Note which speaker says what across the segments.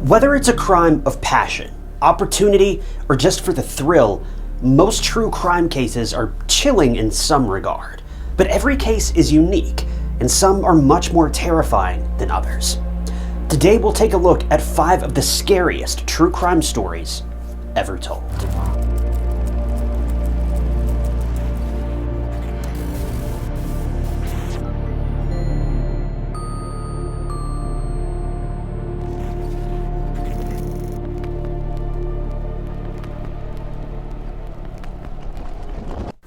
Speaker 1: Whether it's a crime of passion, opportunity, or just for the thrill, most true crime cases are chilling in some regard. But every case is unique, and some are much more terrifying than others. Today we'll take a look at 5 of the scariest true crime stories ever told.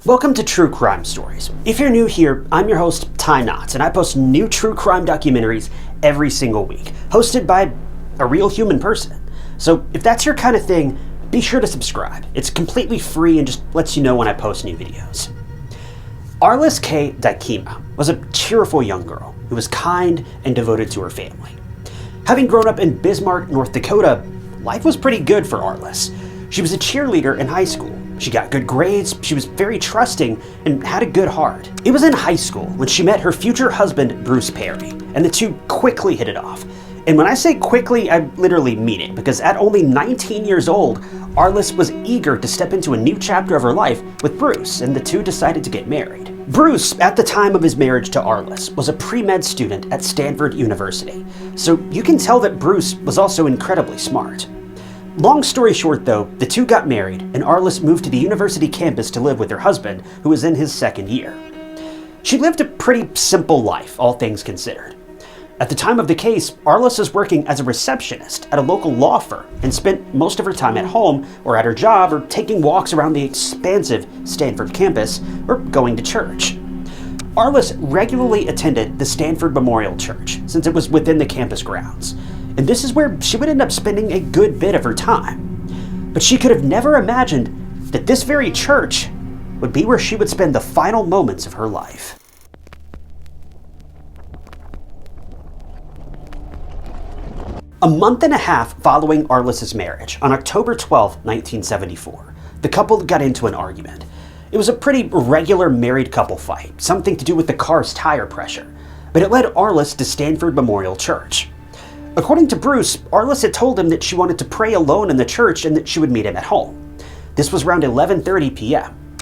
Speaker 1: Welcome to True Crime Stories. If you're new here, I'm your host, Ty Knotts, and I post new true crime documentaries every single week, hosted by a real human person. So if that's your kind of thing, be sure to subscribe. It's completely free and just lets you know when I post new videos. Arlis K. Dykema was a cheerful young girl who was kind and devoted to her family. Having grown up in Bismarck, North Dakota, life was pretty good for Arlis. She was a cheerleader in high school. She got good grades, she was very trusting, and had a good heart. It was in high school when she met her future husband, Bruce Perry, and the two quickly hit it off. And when I say quickly, I literally mean it, because at only 19 years old, Arlis was eager to step into a new chapter of her life with Bruce, and the two decided to get married. Bruce, at the time of his marriage to Arlis, was a pre-med student at Stanford University, so you can tell that Bruce was also incredibly smart. Long story short though, the two got married and Arlis moved to the university campus to live with her husband, who was in his second year. She lived a pretty simple life, all things considered. At the time of the case, Arlis was working as a receptionist at a local law firm and spent most of her time at home or at her job or taking walks around the expansive Stanford campus or going to church. Arlis regularly attended the Stanford Memorial Church since it was within the campus grounds. And this is where she would end up spending a good bit of her time. But she could have never imagined that this very church would be where she would spend the final moments of her life. A month and a half following Arlis's marriage, on October 12, 1974, the couple got into an argument. It was a pretty regular married couple fight, something to do with the car's tire pressure, but it led Arlis to Stanford Memorial Church. According to Bruce, Arlis had told him that she wanted to pray alone in the church and that she would meet him at home. This was around 11:30 p.m.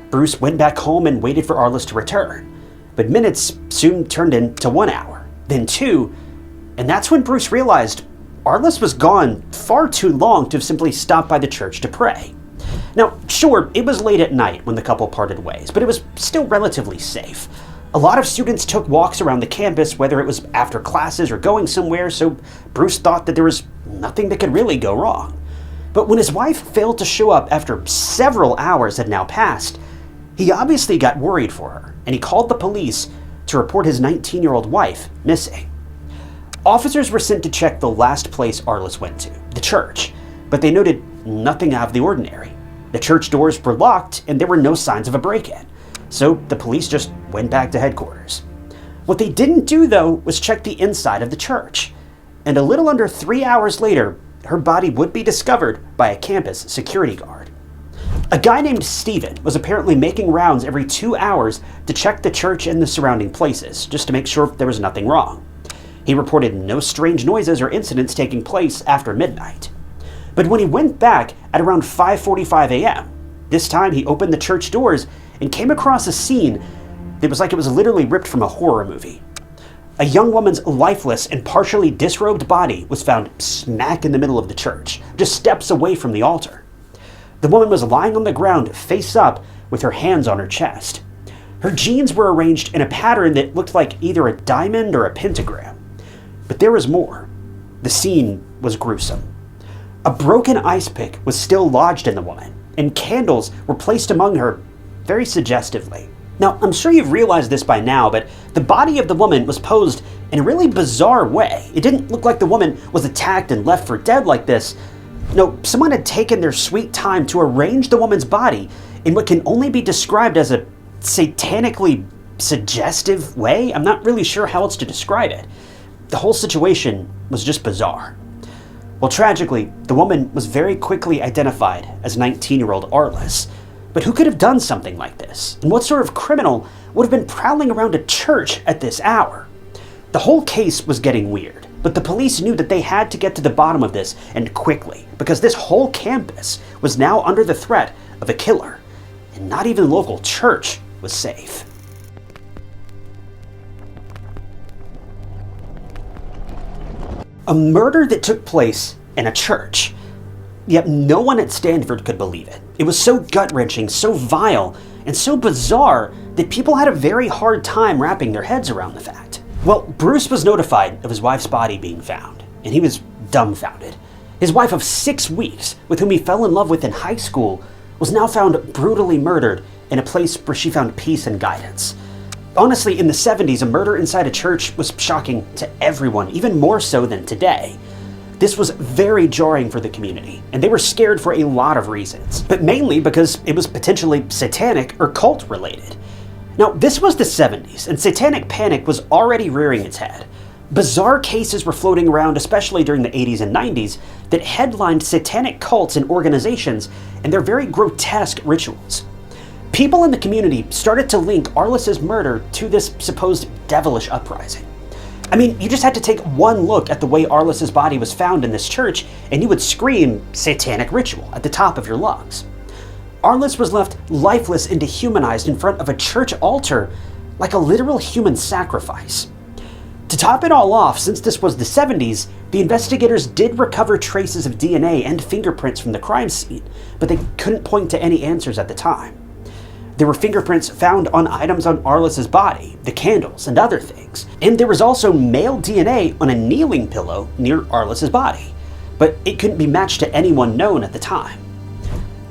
Speaker 1: Bruce went back home and waited for Arlis to return, but minutes soon turned into 1 hour, then 2, and that's when Bruce realized Arlis was gone far too long to have simply stopped by the church to pray. Now, sure, it was late at night when the couple parted ways, but it was still relatively safe. A lot of students took walks around the campus, whether it was after classes or going somewhere, so Bruce thought that there was nothing that could really go wrong. But when his wife failed to show up after several hours had now passed, he obviously got worried for her, and he called the police to report his 19-year-old wife missing. Officers were sent to check the last place Arlis went to, the church, but they noted nothing out of the ordinary. The church doors were locked, and there were no signs of a break-in. So the police just went back to headquarters. What they didn't do, though, was check the inside of the church. And a little under 3 hours later, her body would be discovered by a campus security guard. A guy named Steven was apparently making rounds every 2 hours to check the church and the surrounding places, just to make sure there was nothing wrong. He reported no strange noises or incidents taking place after midnight. But when he went back at around 5:45 a.m., this time he opened the church doors and came across a scene that was like it was literally ripped from a horror movie. A young woman's lifeless and partially disrobed body was found smack in the middle of the church, just steps away from the altar. The woman was lying on the ground, face up, with her hands on her chest. Her jeans were arranged in a pattern that looked like either a diamond or a pentagram. But there was more. The scene was gruesome. A broken ice pick was still lodged in the woman, and candles were placed among her very suggestively. Now, I'm sure you've realized this by now, but the body of the woman was posed in a really bizarre way. It didn't look like the woman was attacked and left for dead like this. No, someone had taken their sweet time to arrange the woman's body in what can only be described as a satanically suggestive way. I'm not really sure how else to describe it. The whole situation was just bizarre. Well, tragically, the woman was very quickly identified as 19-year-old Arlis. But who could have done something like this? And what sort of criminal would have been prowling around a church at this hour? The whole case was getting weird. But the police knew that they had to get to the bottom of this, and quickly, because this whole campus was now under the threat of a killer, and not even the local church was safe. A murder that took place in a church. Yet no one at Stanford could believe it. It was so gut-wrenching, so vile, and so bizarre that people had a very hard time wrapping their heads around the fact. Well, Bruce was notified of his wife's body being found, and he was dumbfounded. His wife of 6 weeks, with whom he fell in love with in high school, was now found brutally murdered in a place where she found peace and guidance. Honestly, in the 70s, a murder inside a church was shocking to everyone, even more so than today. This was very jarring for the community, and they were scared for a lot of reasons, but mainly because it was potentially satanic or cult related. Now, this was the 70s, and satanic panic was already rearing its head. Bizarre cases were floating around, especially during the 80s and 90s, that headlined satanic cults and organizations and their very grotesque rituals. People in the community started to link Arlis's murder to this supposed devilish uprising. I mean, you just had to take one look at the way Arlis's body was found in this church, and you would scream satanic ritual at the top of your lungs. Arlis was left lifeless and dehumanized in front of a church altar like a literal human sacrifice. To top it all off, since this was the 70s, the investigators did recover traces of DNA and fingerprints from the crime scene, but they couldn't point to any answers at the time. There were fingerprints found on items on Arlis's body, the candles, and other things. And there was also male DNA on a kneeling pillow near Arlis's body, but it couldn't be matched to anyone known at the time.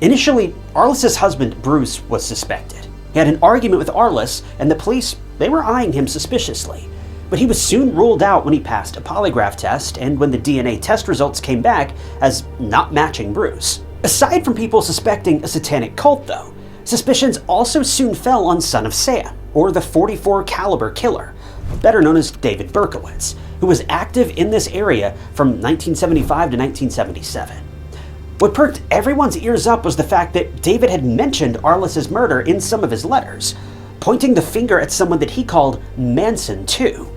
Speaker 1: Initially, Arlis's husband, Bruce, was suspected. He had an argument with Arlis, and the police, they were eyeing him suspiciously. But he was soon ruled out when he passed a polygraph test and when the DNA test results came back as not matching Bruce. Aside from people suspecting a satanic cult, though, suspicions also soon fell on Son of Sam, or the .44 caliber killer, better known as David Berkowitz, who was active in this area from 1975 to 1977. What perked everyone's ears up was the fact that David had mentioned Arlis's murder in some of his letters, pointing the finger at someone that he called Manson too.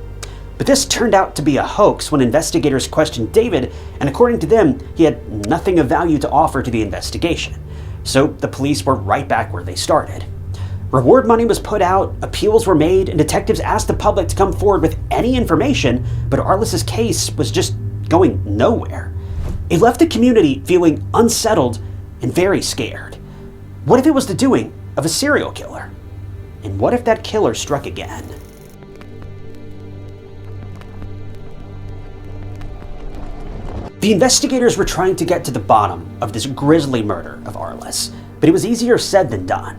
Speaker 1: But this turned out to be a hoax when investigators questioned David, and according to them, he had nothing of value to offer to the investigation. So the police were right back where they started. Reward money was put out, appeals were made, and detectives asked the public to come forward with any information, but Arlis's case was just going nowhere. It left the community feeling unsettled and very scared. What if it was the doing of a serial killer? And what if that killer struck again? The investigators were trying to get to the bottom of this grisly murder of Arlis, but it was easier said than done.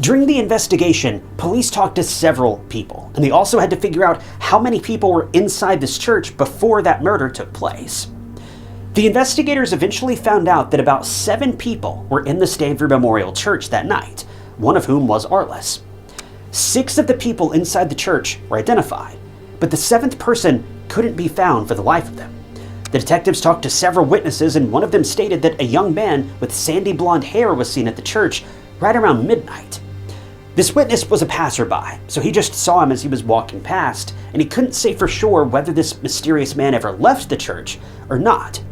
Speaker 1: During the investigation, police talked to several people, and they also had to figure out how many people were inside this church before that murder took place. The investigators eventually found out that about 7 people were in the Stanford Memorial Church that night, one of whom was Arlis. 6 of the people inside the church were identified, but the 7th person couldn't be found for the life of them. The detectives talked to several witnesses, and one of them stated that a young man with sandy blonde hair was seen at the church right around midnight. This witness was a passerby, so he just saw him as he was walking past, and he couldn't say for sure whether this mysterious man ever left the church or not.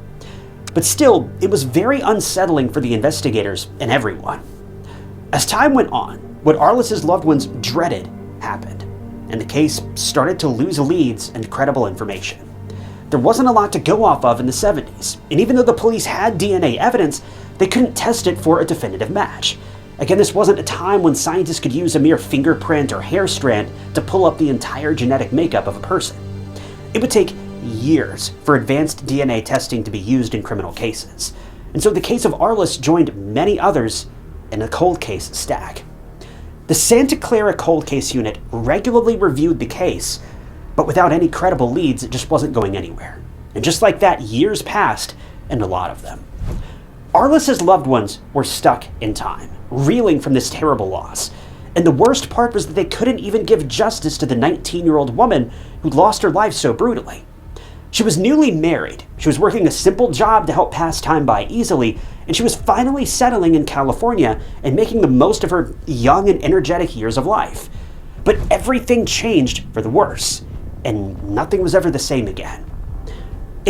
Speaker 1: But still, it was very unsettling for the investigators and everyone. As time went on, what Arlis's loved ones dreaded happened, and the case started to lose leads and credible information. There wasn't a lot to go off of in the 70s, and even though the police had DNA evidence, they couldn't test it for a definitive match. Again, this wasn't a time when scientists could use a mere fingerprint or hair strand to pull up the entire genetic makeup of a person. It would take years for advanced DNA testing to be used in criminal cases, and so the case of Arlis joined many others in a cold case stack. The Santa Clara Cold Case Unit regularly reviewed the case, but without any credible leads, it just wasn't going anywhere. And just like that, years passed, and a lot of them. Arlis's loved ones were stuck in time, reeling from this terrible loss. And the worst part was that they couldn't even give justice to the 19-year-old woman who lost her life so brutally. She was newly married, she was working a simple job to help pass time by easily, and she was finally settling in California and making the most of her young and energetic years of life. But everything changed for the worse, and nothing was ever the same again.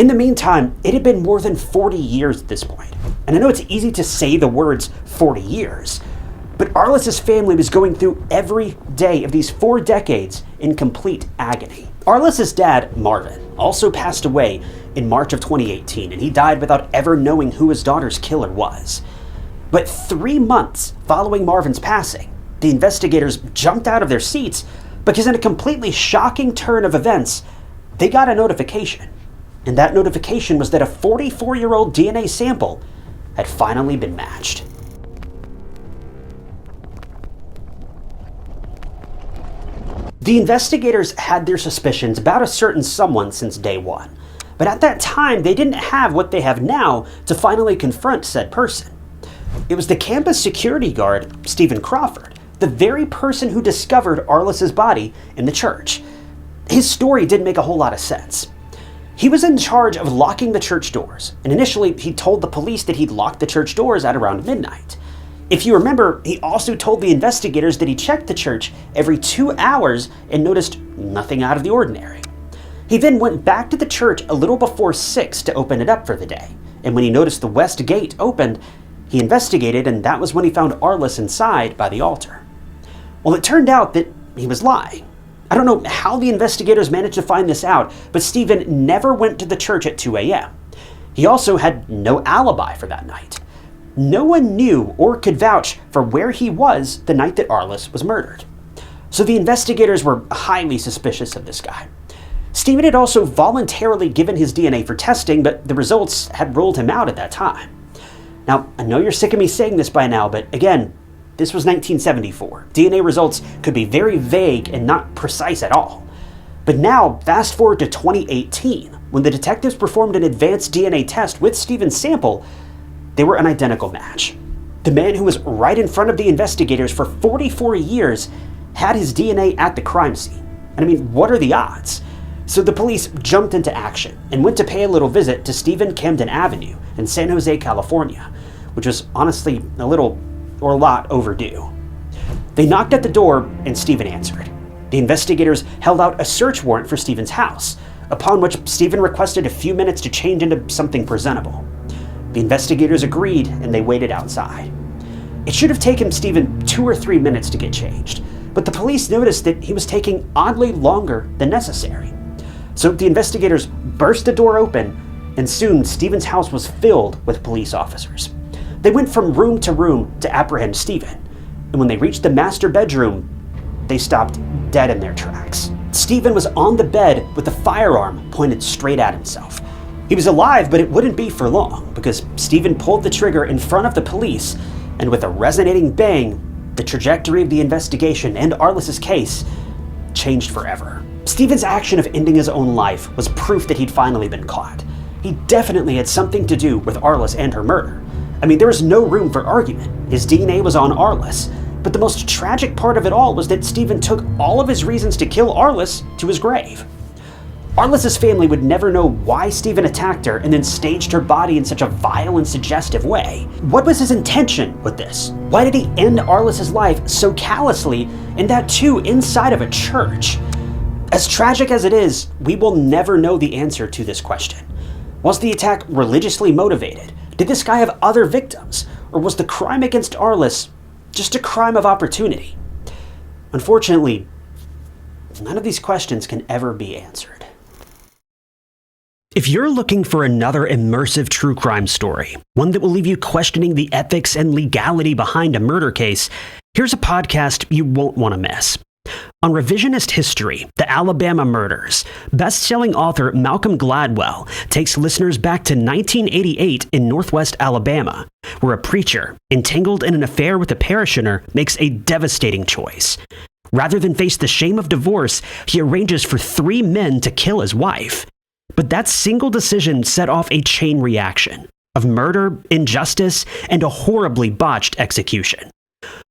Speaker 1: In the meantime, it had been more than 40 years at this point. And I know it's easy to say the words 40 years, but Arlis's family was going through every day of these 4 decades in complete agony. Arlis's dad, Marvin, also passed away in March of 2018, and he died without ever knowing who his daughter's killer was. But 3 months following Marvin's passing, the investigators jumped out of their seats because in a completely shocking turn of events, they got a notification. And that notification was that a 44-year-old DNA sample had finally been matched. The investigators had their suspicions about a certain someone since day one, but at that time they didn't have what they have now to finally confront said person. It was the campus security guard, Stephen Crawford, the very person who discovered Arlis's body in the church. His story didn't make a whole lot of sense. He was in charge of locking the church doors, and initially he told the police that he'd locked the church doors at around midnight. If you remember, he also told the investigators that he checked the church every 2 hours and noticed nothing out of the ordinary. He then went back to the church a little before 6 to open it up for the day, and when he noticed the west gate opened, he investigated, and that was when he found Arlis inside by the altar. Well, it turned out that he was lying. I don't know how the investigators managed to find this out, but Stephen never went to the church at 2 a.m. He also had no alibi for that night. No one knew or could vouch for where he was the night that Arlis was murdered. So the investigators were highly suspicious of this guy. Stephen had also voluntarily given his DNA for testing, but the results had ruled him out at that time. Now, I know you're sick of me saying this by now, but again, this was 1974. DNA results could be very vague and not precise at all. But now, fast forward to 2018, when the detectives performed an advanced DNA test with Stephen's sample, they were an identical match. The man who was right in front of the investigators for 44 years had his DNA at the crime scene. And I mean, what are the odds? So the police jumped into action and went to pay a little visit to Stephen Camden Avenue in San Jose, California, which was honestly a lot overdue. They knocked at the door and Stephen answered. The investigators held out a search warrant for Stephen's house, upon which Stephen requested a few minutes to change into something presentable. The investigators agreed and they waited outside. It should have taken Stephen 2 or 3 minutes to get changed, but the police noticed that he was taking oddly longer than necessary. So the investigators burst the door open, and soon Stephen's house was filled with police officers. They went from room to room to apprehend Stephen, and when they reached the master bedroom, they stopped dead in their tracks. Stephen was on the bed with a firearm pointed straight at himself. He was alive, but it wouldn't be for long, because Stephen pulled the trigger in front of the police, and with a resonating bang, the trajectory of the investigation and Arlis's case changed forever. Stephen's action of ending his own life was proof that he'd finally been caught. He definitely had something to do with Arlis and her murder. I mean, there was no room for argument. His DNA was on Arlis, but the most tragic part of it all was that Stephen took all of his reasons to kill Arlis to his grave. Arlis's family would never know why Stephen attacked her and then staged her body in such a vile and suggestive way. What was his intention with this? Why did he end Arlis's life so callously, and that too inside of a church? As tragic as it is, we will never know the answer to this question. Was the attack religiously motivated? Did this guy have other victims? Or was the crime against Arlis just a crime of opportunity? Unfortunately, none of these questions can ever be answered. If you're looking for another immersive true crime story, one that will leave you questioning the ethics and legality behind a murder case, here's a podcast you won't want to miss. On Revisionist History, The Alabama Murders, best-selling author Malcolm Gladwell takes listeners back to 1988 in Northwest Alabama, where a preacher, entangled in an affair with a parishioner, makes a devastating choice. Rather than face the shame of divorce, he arranges for 3 men to kill his wife. But that single decision set off a chain reaction of murder, injustice, and a horribly botched execution.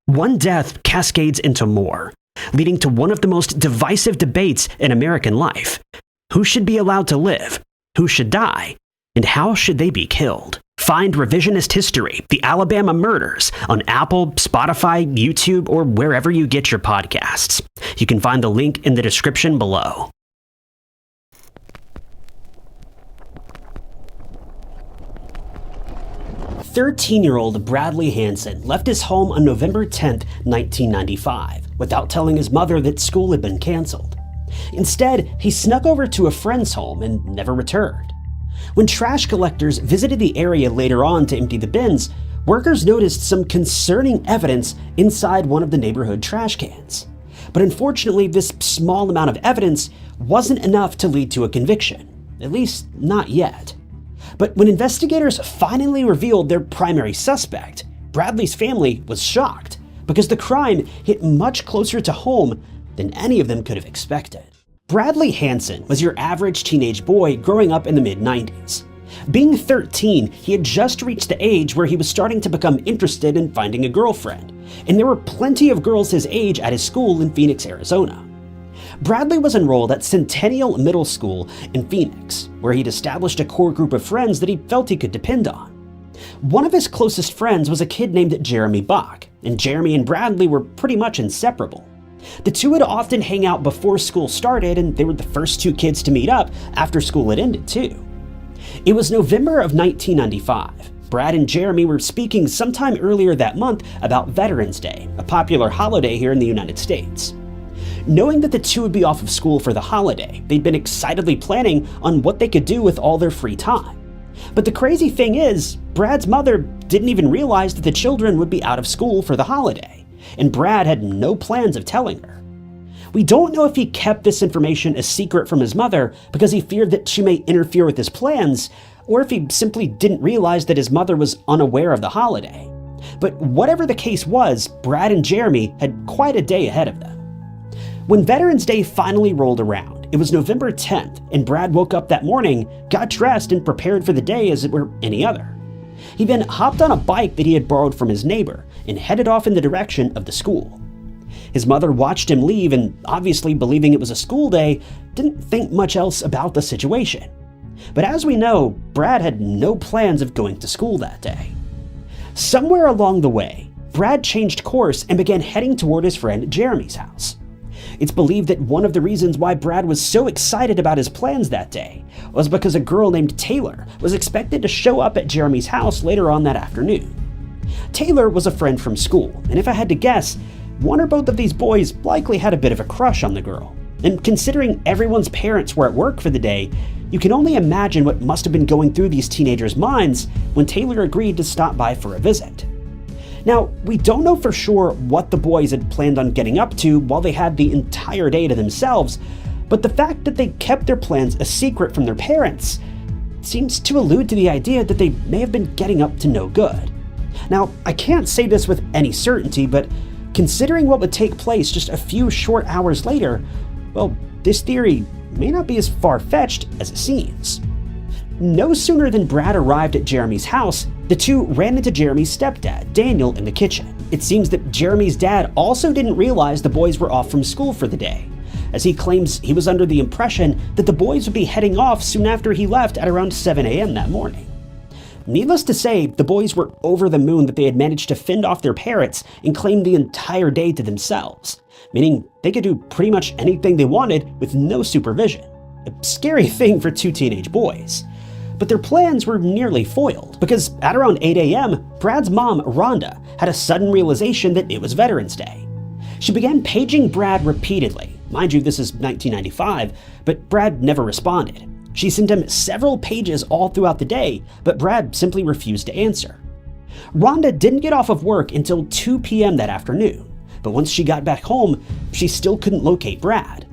Speaker 1: One death cascades into more, leading to one of the most divisive debates in American life. Who should be allowed to live? Who should die? And how should they be killed? Find Revisionist History, The Alabama Murders, on Apple, Spotify, YouTube, or wherever you get your podcasts. You can find the link in the description below. 13-year-old Bradley Hansen left his home on November 10, 1995, without telling his mother that school had been canceled. Instead, he snuck over to a friend's home and never returned. When trash collectors visited the area later on to empty the bins, workers noticed some concerning evidence inside one of the neighborhood trash cans. But unfortunately, this small amount of evidence wasn't enough to lead to a conviction, at least not yet. But when investigators finally revealed their primary suspect, Bradley's family was shocked because the crime hit much closer to home than any of them could have expected. Bradley Hansen was your average teenage boy growing up in the mid-90s. Being 13, he had just reached the age where he was starting to become interested in finding a girlfriend, and there were plenty of girls his age at his school in Phoenix, Arizona. Bradley was enrolled at Centennial Middle School in Phoenix, where he'd established a core group of friends that he felt he could depend on. One of his closest friends was a kid named Jeremy Bach, and Jeremy and Bradley were pretty much inseparable. The two would often hang out before school started, and they were the first two kids to meet up after school had ended, too. It was November of 1995. Brad and Jeremy were speaking sometime earlier that month about Veterans Day, a popular holiday here in the United States. Knowing that the two would be off of school for the holiday, they'd been excitedly planning on what they could do with all their free time. But the crazy thing is, Brad's mother didn't even realize that the children would be out of school for the holiday, and Brad had no plans of telling her. We don't know if he kept this information a secret from his mother because he feared that she may interfere with his plans, or if he simply didn't realize that his mother was unaware of the holiday. But whatever the case was, Brad and Jeremy had quite a day ahead of them. When Veterans Day finally rolled around, it was November 10th, and Brad woke up that morning, got dressed, and prepared for the day as it were any other. He then hopped on a bike that he had borrowed from his neighbor and headed off in the direction of the school. His mother watched him leave and, obviously believing it was a school day, didn't think much else about the situation. But as we know, Brad had no plans of going to school that day. Somewhere along the way, Brad changed course and began heading toward his friend Jeremy's house. It's believed that one of the reasons why Brad was so excited about his plans that day was because a girl named Taylor was expected to show up at Jeremy's house later on that afternoon. Taylor was a friend from school, and if I had to guess, one or both of these boys likely had a bit of a crush on the girl. And considering everyone's parents were at work for the day, you can only imagine what must have been going through these teenagers' minds when Taylor agreed to stop by for a visit. Now, we don't know for sure what the boys had planned on getting up to while they had the entire day to themselves, but the fact that they kept their plans a secret from their parents seems to allude to the idea that they may have been getting up to no good. Now, I can't say this with any certainty, but considering what would take place just a few short hours later, well, this theory may not be as far-fetched as it seems. No sooner than Brad arrived at Jeremy's house, the two ran into Jeremy's stepdad, Daniel, in the kitchen. It seems that Jeremy's dad also didn't realize the boys were off from school for the day, as he claims he was under the impression that the boys would be heading off soon after he left at around 7 a.m. that morning. Needless to say, the boys were over the moon that they had managed to fend off their parents and claim the entire day to themselves, meaning they could do pretty much anything they wanted with no supervision. A scary thing for two teenage boys. But their plans were nearly foiled, because at around 8 a.m., Brad's mom, Rhonda, had a sudden realization that it was Veterans Day. She began paging Brad repeatedly. Mind you, this is 1995, but Brad never responded. She sent him several pages all throughout the day, but Brad simply refused to answer. Rhonda didn't get off of work until 2 p.m. that afternoon, but once she got back home, she still couldn't locate Brad.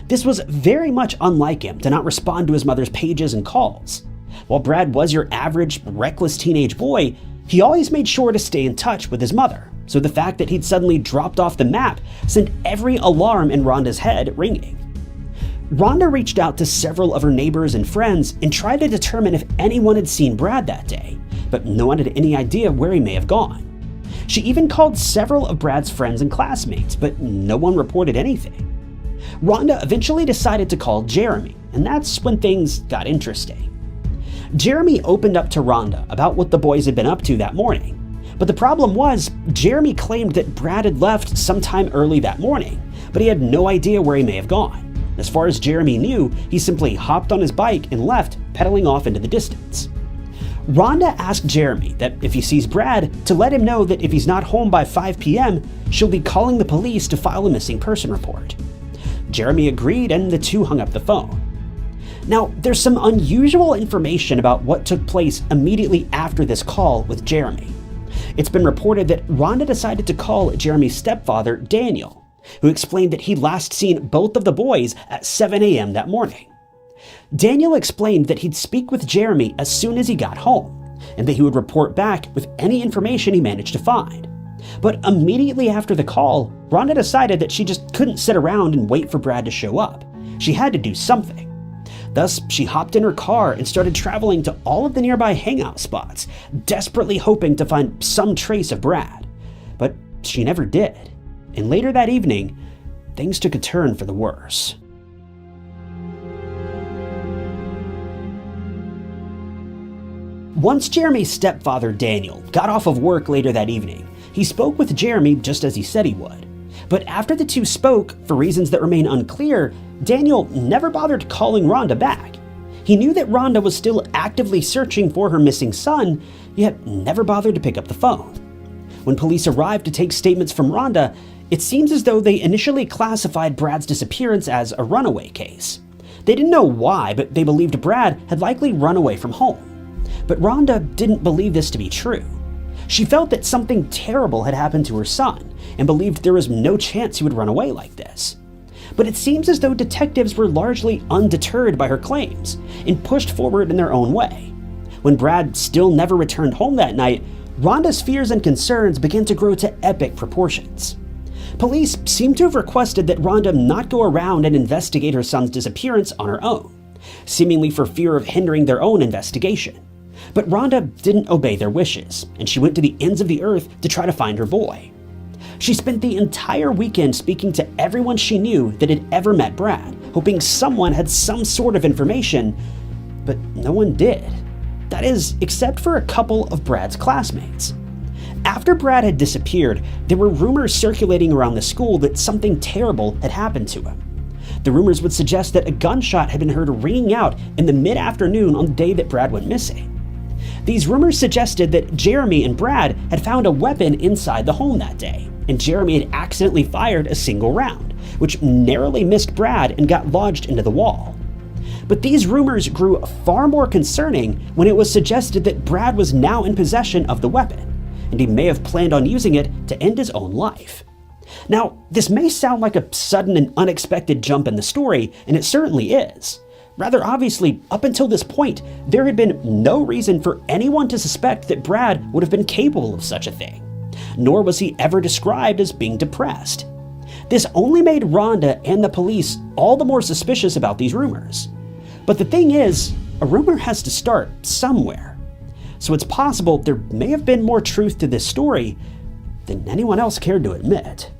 Speaker 1: This was very much unlike him to not respond to his mother's pages and calls. While Brad was your average, reckless teenage boy, he always made sure to stay in touch with his mother, so the fact that he'd suddenly dropped off the map sent every alarm in Rhonda's head ringing. Rhonda reached out to several of her neighbors and friends and tried to determine if anyone had seen Brad that day, but no one had any idea where he may have gone. She even called several of Brad's friends and classmates, but no one reported anything. Rhonda eventually decided to call Jeremy, and that's when things got interesting. Jeremy opened up to Rhonda about what the boys had been up to that morning, but the problem was Jeremy claimed that Brad had left sometime early that morning, but he had no idea where he may have gone. As far as Jeremy knew, he simply hopped on his bike and left, pedaling off into the distance. Rhonda asked Jeremy that if he sees Brad, to let him know that if he's not home by 5 p.m., she'll be calling the police to file a missing person report. Jeremy agreed and the two hung up the phone. Now, there's some unusual information about what took place immediately after this call with Jeremy. It's been reported that Rhonda decided to call Jeremy's stepfather, Daniel, who explained that he'd last seen both of the boys at 7 a.m. that morning. Daniel explained that he'd speak with Jeremy as soon as he got home, and that he would report back with any information he managed to find. But immediately after the call, Rhonda decided that she just couldn't sit around and wait for Brad to show up. She had to do something. Thus, she hopped in her car and started traveling to all of the nearby hangout spots, desperately hoping to find some trace of Brad. But she never did. And later that evening, things took a turn for the worse. Once Jeremy's stepfather, Daniel, got off of work later that evening, he spoke with Jeremy just as he said he would. But after the two spoke, for reasons that remain unclear, Daniel never bothered calling Rhonda back. He knew that Rhonda was still actively searching for her missing son, yet never bothered to pick up the phone. When police arrived to take statements from Rhonda, it seems as though they initially classified Brad's disappearance as a runaway case. They didn't know why, but they believed Brad had likely run away from home. But Rhonda didn't believe this to be true. She felt that something terrible had happened to her son and believed there was no chance he would run away like this. But it seems as though detectives were largely undeterred by her claims and pushed forward in their own way. When Brad still never returned home that night, Rhonda's fears and concerns began to grow to epic proportions. Police seemed to have requested that Rhonda not go around and investigate her son's disappearance on her own, seemingly for fear of hindering their own investigation. But Rhonda didn't obey their wishes, and she went to the ends of the earth to try to find her boy. She spent the entire weekend speaking to everyone she knew that had ever met Brad, hoping someone had some sort of information, but no one did. That is, except for a couple of Brad's classmates. After Brad had disappeared, there were rumors circulating around the school that something terrible had happened to him. The rumors would suggest that a gunshot had been heard ringing out in the mid-afternoon on the day that Brad went missing. These rumors suggested that Jeremy and Brad had found a weapon inside the home that day, and Jeremy had accidentally fired a single round, which narrowly missed Brad and got lodged into the wall. But these rumors grew far more concerning when it was suggested that Brad was now in possession of the weapon, and he may have planned on using it to end his own life. Now, this may sound like a sudden and unexpected jump in the story, and it certainly is. Rather obviously, up until this point, there had been no reason for anyone to suspect that Brad would have been capable of such a thing, nor was he ever described as being depressed. This only made Rhonda and the police all the more suspicious about these rumors. But the thing is, a rumor has to start somewhere. So it's possible there may have been more truth to this story than anyone else cared to admit.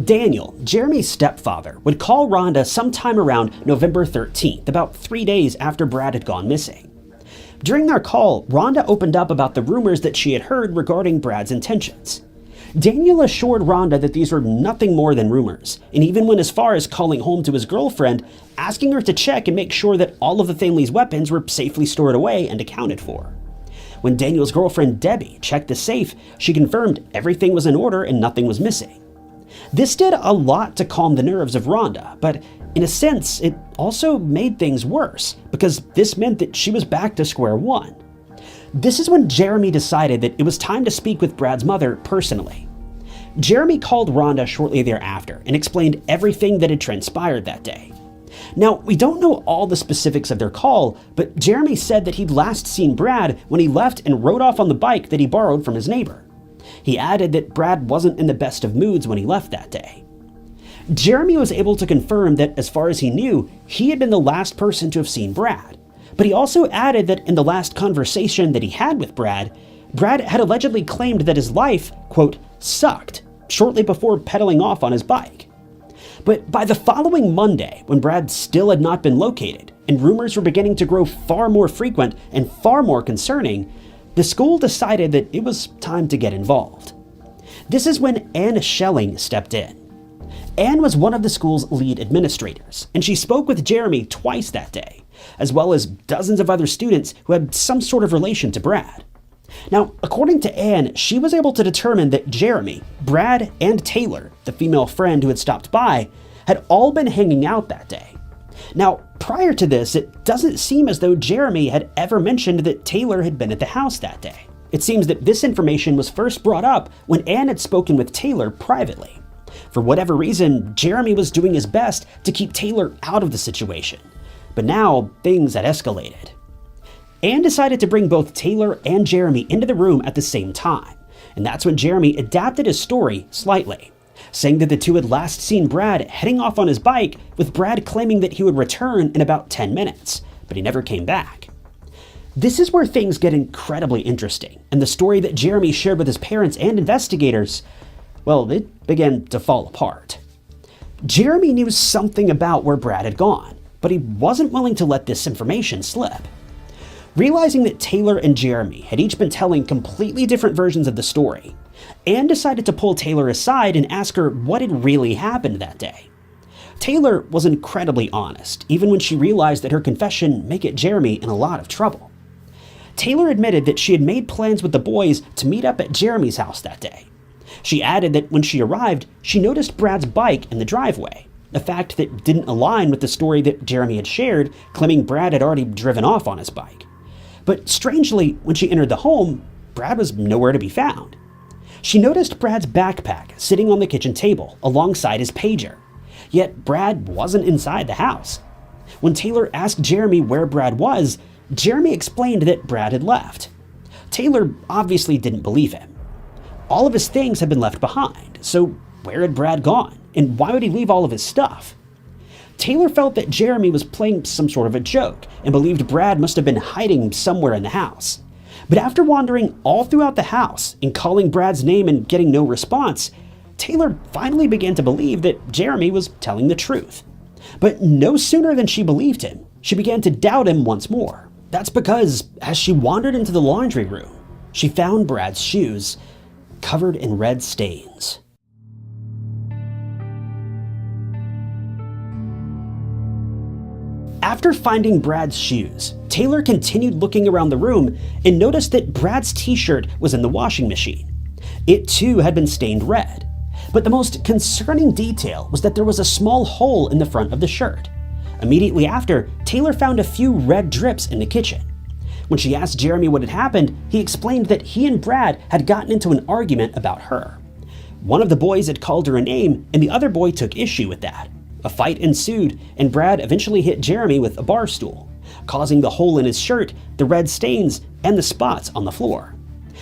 Speaker 1: Daniel, Jeremy's stepfather, would call Rhonda sometime around November 13th, about 3 days after Brad had gone missing. During their call, Rhonda opened up about the rumors that she had heard regarding Brad's intentions. Daniel assured Rhonda that these were nothing more than rumors, and even went as far as calling home to his girlfriend, asking her to check and make sure that all of the family's weapons were safely stored away and accounted for. When Daniel's girlfriend Debbie checked the safe, she confirmed everything was in order and nothing was missing. This did a lot to calm the nerves of Rhonda, but in a sense, it also made things worse, because this meant that she was back to square one. This is when Jeremy decided that it was time to speak with Brad's mother personally. Jeremy called Rhonda shortly thereafter and explained everything that had transpired that day. Now, we don't know all the specifics of their call, but Jeremy said that he'd last seen Brad when he left and rode off on the bike that he borrowed from his neighbor. He added that Brad wasn't in the best of moods when he left that day. Jeremy was able to confirm that, as far as he knew, he had been the last person to have seen Brad. But he also added that in the last conversation that he had with Brad, Brad had allegedly claimed that his life, quote, sucked, shortly before pedaling off on his bike. But by the following Monday, when Brad still had not been located, and rumors were beginning to grow far more frequent and far more concerning, the school decided that it was time to get involved. This is when Anne Schelling stepped in. Anne was one of the school's lead administrators, and she spoke with Jeremy twice that day, as well as dozens of other students who had some sort of relation to Brad. Now, according to Anne, she was able to determine that Jeremy, Brad, and Taylor, the female friend who had stopped by, had all been hanging out that day. Now, prior to this, it doesn't seem as though Jeremy had ever mentioned that Taylor had been at the house that day. It seems that this information was first brought up when Anne had spoken with Taylor privately. For whatever reason, Jeremy was doing his best to keep Taylor out of the situation. But now, things had escalated. Anne decided to bring both Taylor and Jeremy into the room at the same time, and that's when Jeremy adapted his story slightly, saying that the two had last seen Brad heading off on his bike, with Brad claiming that he would return in about 10 minutes, but he never came back. This is where things get incredibly interesting, and the story that Jeremy shared with his parents and investigators, well, it began to fall apart. Jeremy knew something about where Brad had gone, but he wasn't willing to let this information slip. Realizing that Taylor and Jeremy had each been telling completely different versions of the story, Anne decided to pull Taylor aside and ask her what had really happened that day. Taylor was incredibly honest, even when she realized that her confession may get Jeremy in a lot of trouble. Taylor admitted that she had made plans with the boys to meet up at Jeremy's house that day. She added that when she arrived, she noticed Brad's bike in the driveway, a fact that didn't align with the story that Jeremy had shared, claiming Brad had already driven off on his bike. But strangely, when she entered the home, Brad was nowhere to be found. She noticed Brad's backpack sitting on the kitchen table alongside his pager, yet Brad wasn't inside the house. When Taylor asked Jeremy where Brad was, Jeremy explained that Brad had left. Taylor obviously didn't believe him. All of his things had been left behind, so where had Brad gone, and why would he leave all of his stuff? Taylor felt that Jeremy was playing some sort of a joke and believed Brad must have been hiding somewhere in the house. But after wandering all throughout the house and calling Brad's name and getting no response, Taylor finally began to believe that Jeremy was telling the truth. But no sooner than she believed him, she began to doubt him once more. That's because, as she wandered into the laundry room, she found Brad's shoes covered in red stains. After finding Brad's shoes, Taylor continued looking around the room and noticed that Brad's t-shirt was in the washing machine. It too had been stained red. But the most concerning detail was that there was a small hole in the front of the shirt. Immediately after, Taylor found a few red drips in the kitchen. When she asked Jeremy what had happened, he explained that he and Brad had gotten into an argument about her. One of the boys had called her a name, and the other boy took issue with that. A fight ensued, and Brad eventually hit Jeremy with a bar stool, causing the hole in his shirt, the red stains, and the spots on the floor.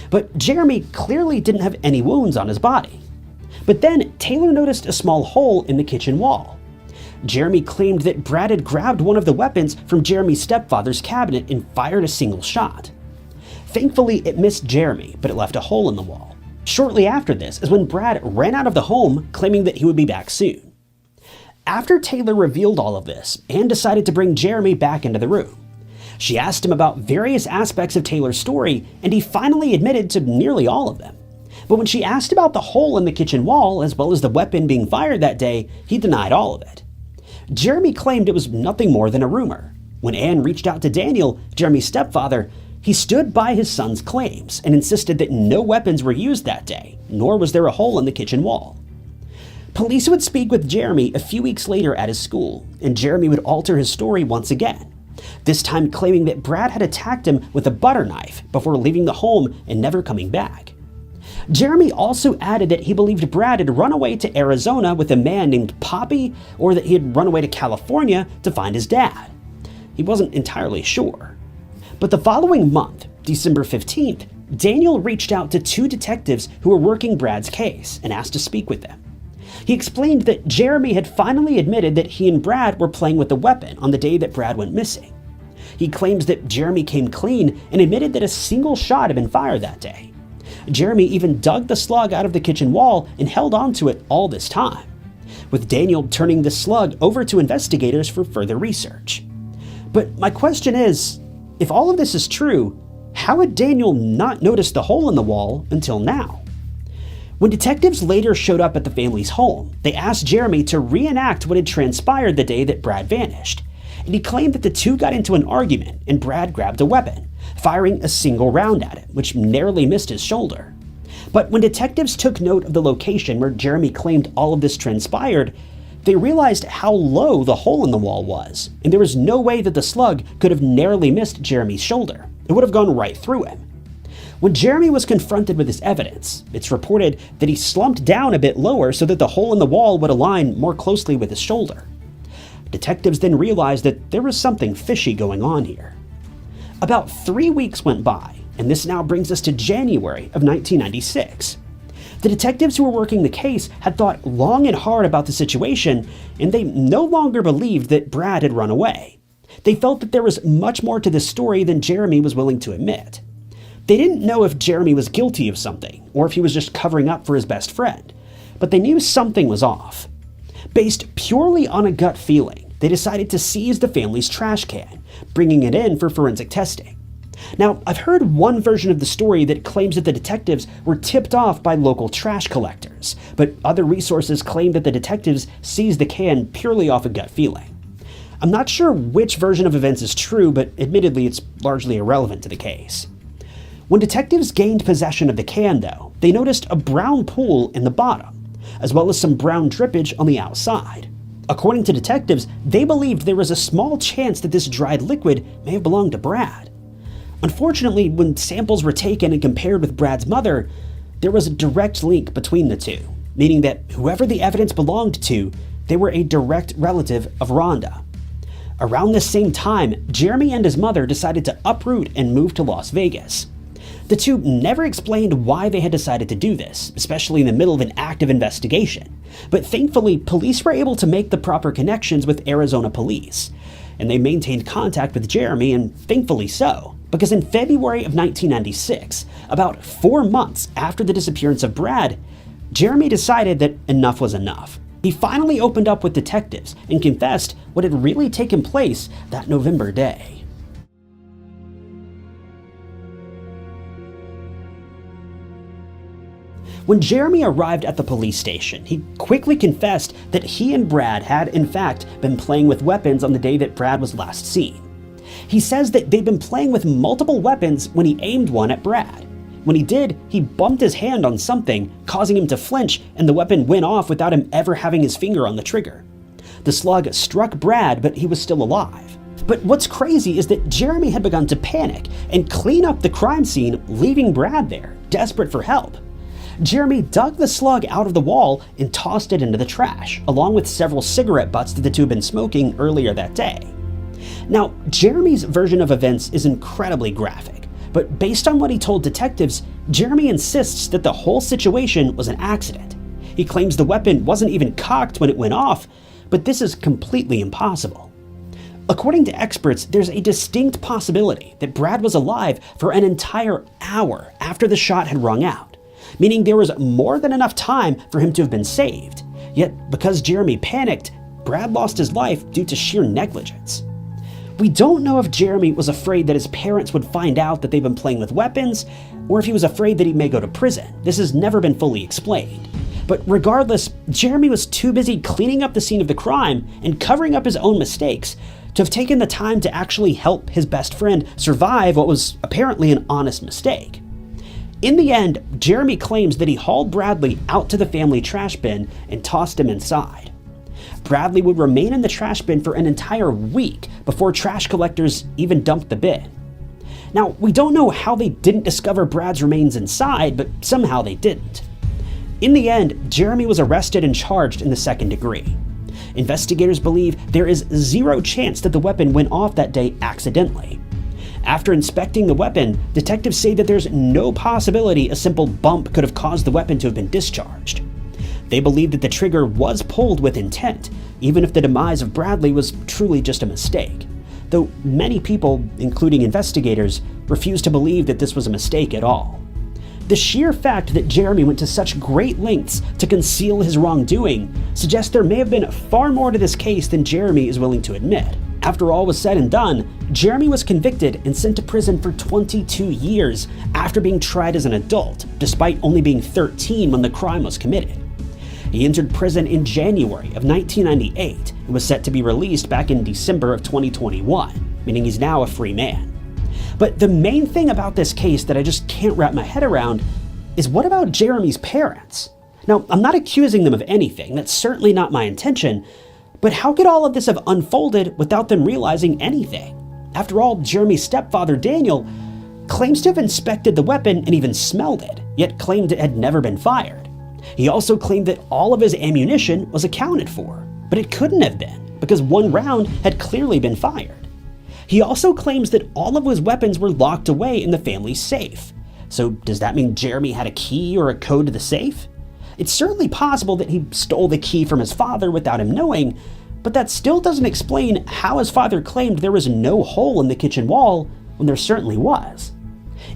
Speaker 1: But Jeremy clearly didn't have any wounds on his body. But then Taylor noticed a small hole in the kitchen wall. Jeremy claimed that Brad had grabbed one of the weapons from Jeremy's stepfather's cabinet and fired a single shot. Thankfully, it missed Jeremy, but it left a hole in the wall. Shortly after this is when Brad ran out of the home, claiming that he would be back soon. After Taylor revealed all of this, Anne decided to bring Jeremy back into the room. She asked him about various aspects of Taylor's story, and he finally admitted to nearly all of them. But when she asked about the hole in the kitchen wall, as well as the weapon being fired that day, he denied all of it. Jeremy claimed it was nothing more than a rumor. When Anne reached out to Daniel, Jeremy's stepfather, he stood by his son's claims and insisted that no weapons were used that day, nor was there a hole in the kitchen wall. Police would speak with Jeremy a few weeks later at his school, and Jeremy would alter his story once again, this time claiming that Brad had attacked him with a butter knife before leaving the home and never coming back. Jeremy also added that he believed Brad had run away to Arizona with a man named Poppy, or that he had run away to California to find his dad. He wasn't entirely sure. But the following month, December 15th, Daniel reached out to two detectives who were working Brad's case and asked to speak with them. He explained that Jeremy had finally admitted that he and Brad were playing with a weapon on the day that Brad went missing. He claims that Jeremy came clean and admitted that a single shot had been fired that day. Jeremy even dug the slug out of the kitchen wall and held onto it all this time, with Daniel turning the slug over to investigators for further research. But my question is, if all of this is true, how had Daniel not noticed the hole in the wall until now? When detectives later showed up at the family's home, they asked Jeremy to reenact what had transpired the day that Brad vanished, and he claimed that the two got into an argument and Brad grabbed a weapon, firing a single round at it, which narrowly missed his shoulder. But when detectives took note of the location where Jeremy claimed all of this transpired, they realized how low the hole in the wall was, and there was no way that the slug could have narrowly missed Jeremy's shoulder. It would have gone right through him. When Jeremy was confronted with this evidence, it's reported that he slumped down a bit lower so that the hole in the wall would align more closely with his shoulder. Detectives then realized that there was something fishy going on here. About 3 weeks went by, and this now brings us to January of 1996. The detectives who were working the case had thought long and hard about the situation, and they no longer believed that Brad had run away. They felt that there was much more to this story than Jeremy was willing to admit. They didn't know if Jeremy was guilty of something, or if he was just covering up for his best friend, but they knew something was off. Based purely on a gut feeling, they decided to seize the family's trash can, bringing it in for forensic testing. Now, I've heard one version of the story that claims that the detectives were tipped off by local trash collectors, but other resources claim that the detectives seized the can purely off a gut feeling. I'm not sure which version of events is true, but admittedly it's largely irrelevant to the case. When detectives gained possession of the can, though, they noticed a brown pool in the bottom, as well as some brown drippage on the outside. According to detectives, they believed there was a small chance that this dried liquid may have belonged to Brad. Unfortunately, when samples were taken and compared with Brad's mother, there was a direct link between the two, meaning that whoever the evidence belonged to, they were a direct relative of Rhonda. Around this same time, Jeremy and his mother decided to uproot and move to Las Vegas. The two never explained why they had decided to do this, especially in the middle of an active investigation. But thankfully, police were able to make the proper connections with Arizona police, and they maintained contact with Jeremy, and thankfully so, because in February of 1996, about 4 months after the disappearance of Brad, Jeremy decided that enough was enough. He finally opened up with detectives and confessed what had really taken place that November day. When Jeremy arrived at the police station, he quickly confessed that he and Brad had, in fact, been playing with weapons on the day that Brad was last seen. He says that they'd been playing with multiple weapons when he aimed one at Brad. When he did, he bumped his hand on something, causing him to flinch, and the weapon went off without him ever having his finger on the trigger. The slug struck Brad, but he was still alive. But what's crazy is that Jeremy had begun to panic and clean up the crime scene, leaving Brad there, desperate for help. Jeremy dug the slug out of the wall and tossed it into the trash, along with several cigarette butts that the two had been smoking earlier that day. Now, Jeremy's version of events is incredibly graphic, but based on what he told detectives, Jeremy insists that the whole situation was an accident. He claims the weapon wasn't even cocked when it went off, but this is completely impossible. According to experts, there's a distinct possibility that Brad was alive for an entire hour after the shot had rung out, meaning there was more than enough time for him to have been saved. Yet, because Jeremy panicked, Brad lost his life due to sheer negligence. We don't know if Jeremy was afraid that his parents would find out that they've been playing with weapons, or if he was afraid that he may go to prison. This has never been fully explained. But regardless, Jeremy was too busy cleaning up the scene of the crime and covering up his own mistakes to have taken the time to actually help his best friend survive what was apparently an honest mistake. In the end, Jeremy claims that he hauled Bradley out to the family trash bin and tossed him inside. Bradley would remain in the trash bin for an entire week before trash collectors even dumped the bin. Now, we don't know how they didn't discover Brad's remains inside, but somehow they didn't. In the end, Jeremy was arrested and charged in the second degree. Investigators believe there is zero chance that the weapon went off that day accidentally. After inspecting the weapon, detectives say that there's no possibility a simple bump could have caused the weapon to have been discharged. They believe that the trigger was pulled with intent, even if the demise of Bradley was truly just a mistake. Though many people, including investigators, refuse to believe that this was a mistake at all. The sheer fact that Jeremy went to such great lengths to conceal his wrongdoing suggests there may have been far more to this case than Jeremy is willing to admit. After all was said and done, Jeremy was convicted and sent to prison for 22 years after being tried as an adult, despite only being 13 when the crime was committed. He entered prison in January of 1998 and was set to be released back in December of 2021, meaning he's now a free man. But the main thing about this case that I just can't wrap my head around is, what about Jeremy's parents? Now, I'm not accusing them of anything, that's certainly not my intention, but how could all of this have unfolded without them realizing anything? After all, Jeremy's stepfather, Daniel, claims to have inspected the weapon and even smelled it, yet claimed it had never been fired. He also claimed that all of his ammunition was accounted for, but it couldn't have been, because one round had clearly been fired. He also claims that all of his weapons were locked away in the family's safe. So does that mean Jeremy had a key or a code to the safe? It's certainly possible that he stole the key from his father without him knowing, but that still doesn't explain how his father claimed there was no hole in the kitchen wall when there certainly was.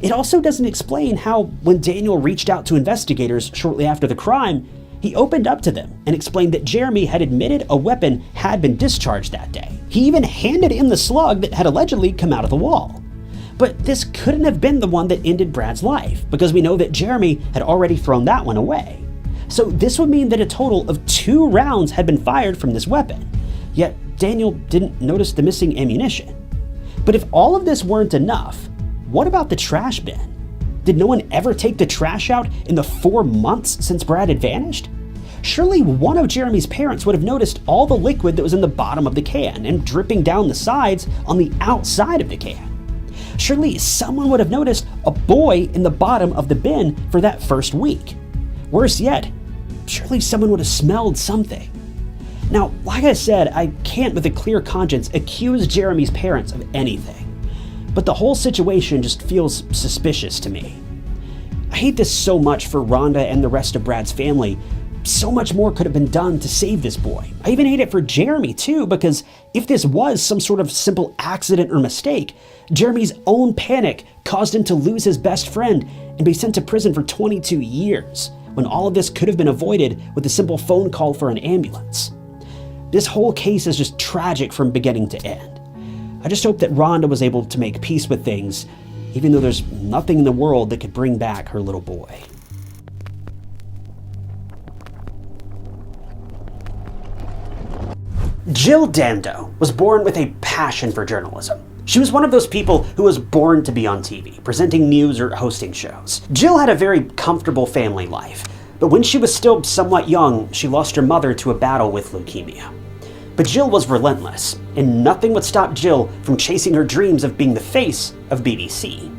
Speaker 1: It also doesn't explain how, when Daniel reached out to investigators shortly after the crime, he opened up to them and explained that Jeremy had admitted a weapon had been discharged that day. He even handed in the slug that had allegedly come out of the wall. But this couldn't have been the one that ended Brad's life, because we know that Jeremy had already thrown that one away. So this would mean that a total of 2 rounds had been fired from this weapon, yet Daniel didn't notice the missing ammunition. But if all of this weren't enough, what about the trash bin? Did no one ever take the trash out in the 4 months since Brad had vanished? Surely one of Jeremy's parents would have noticed all the liquid that was in the bottom of the can and dripping down the sides on the outside of the can. Surely someone would have noticed a boy in the bottom of the bin for that first week. Worse yet, surely someone would have smelled something. Now, like I said, I can't with a clear conscience accuse Jeremy's parents of anything, but the whole situation just feels suspicious to me. I hate this so much for Rhonda and the rest of Brad's family. So much more could have been done to save this boy. I even hate it for Jeremy too, because if this was some sort of simple accident or mistake, Jeremy's own panic caused him to lose his best friend and be sent to prison for 22 years, when all of this could have been avoided with a simple phone call for an ambulance. This whole case is just tragic from beginning to end. I just hope that Rhonda was able to make peace with things, even though there's nothing in the world that could bring back her little boy. Jill Dando was born with a passion for journalism. She was one of those people who was born to be on TV, presenting news or hosting shows. Jill had a very comfortable family life, but when she was still somewhat young, she lost her mother to a battle with leukemia. But Jill was relentless, and nothing would stop Jill from chasing her dreams of being the face of BBC.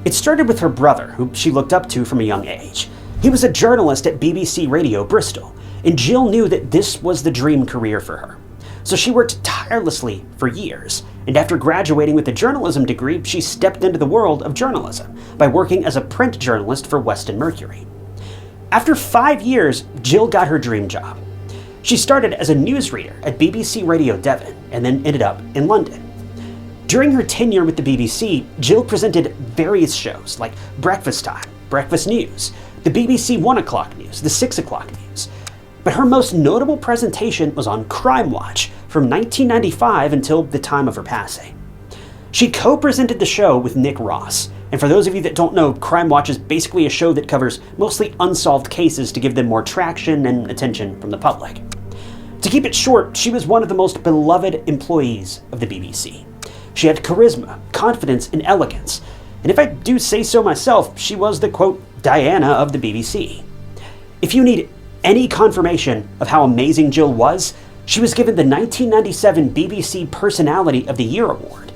Speaker 1: It started with her brother, who she looked up to from a young age. He was a journalist at BBC Radio Bristol, and Jill knew that this was the dream career for her. So she worked tirelessly for years, and after graduating with a journalism degree, she stepped into the world of journalism by working as a print journalist for Weston Mercury. After 5 years, Jill got her dream job. She started as a newsreader at BBC Radio Devon and then ended up in London. During her tenure with the BBC, Jill presented various shows like Breakfast Time, Breakfast News, the BBC 1 o'clock news, the 6 o'clock news. But her most notable presentation was on Crime Watch from 1995 until the time of her passing. She co-presented the show with Nick Ross, and for those of you that don't know, Crime Watch is basically a show that covers mostly unsolved cases to give them more traction and attention from the public. To keep it short, she was one of the most beloved employees of the BBC. She had charisma, confidence, and elegance, and if I do say so myself, she was the, quote, Diana of the BBC. If you need any confirmation of how amazing Jill was, she was given the 1997 BBC Personality of the Year award.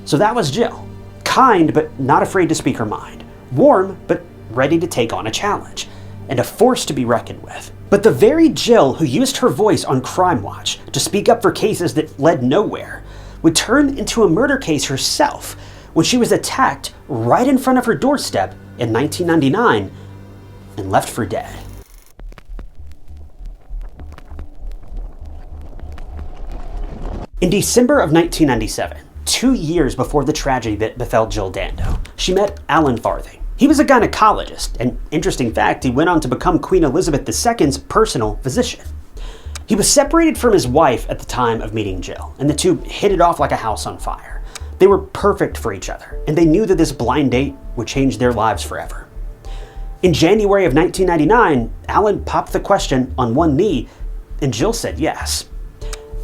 Speaker 1: So that was Jill. Kind, but not afraid to speak her mind. Warm, but ready to take on a challenge. And a force to be reckoned with. But the very Jill who used her voice on Crime Watch to speak up for cases that led nowhere would turn into a murder case herself when she was attacked right in front of her doorstep in 1999 and left for dead. In December of 1997, 2 years before the tragedy that befell Jill Dando, she met Alan Farthing. He was a gynecologist, and interesting fact, he went on to become Queen Elizabeth II's personal physician. He He was separated from his wife at the time of meeting Jill, and the two hit it off like a house on fire. They were perfect for each other, and they knew that this blind date would change their lives forever. In January of 1999, Alan popped the question on one knee, and Jill said yes.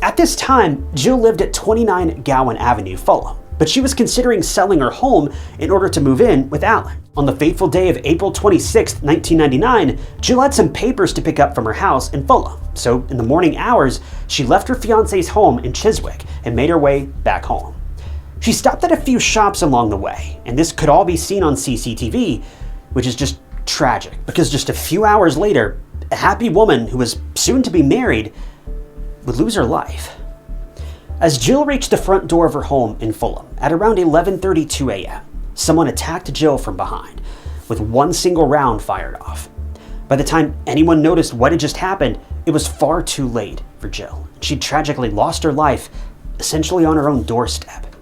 Speaker 1: At this time, Jill lived at 29 Gowan Avenue, Fulham, but she was considering selling her home in order to move in with Alan. On the fateful day of April 26, 1999, Jill had some papers to pick up from her house in Fulham, so in the morning hours, she left her fiancé's home in Chiswick and made her way back home. She stopped at a few shops along the way, and this could all be seen on CCTV, which is just tragic, because just a few hours later, a happy woman who was soon to be married would lose her life. As Jill reached the front door of her home in Fulham at around 11:32 a.m., someone attacked Jill from behind, with one single round fired off. By the time anyone noticed what had just happened, it was far too late for Jill. She'd tragically lost her life, essentially on her own doorstep.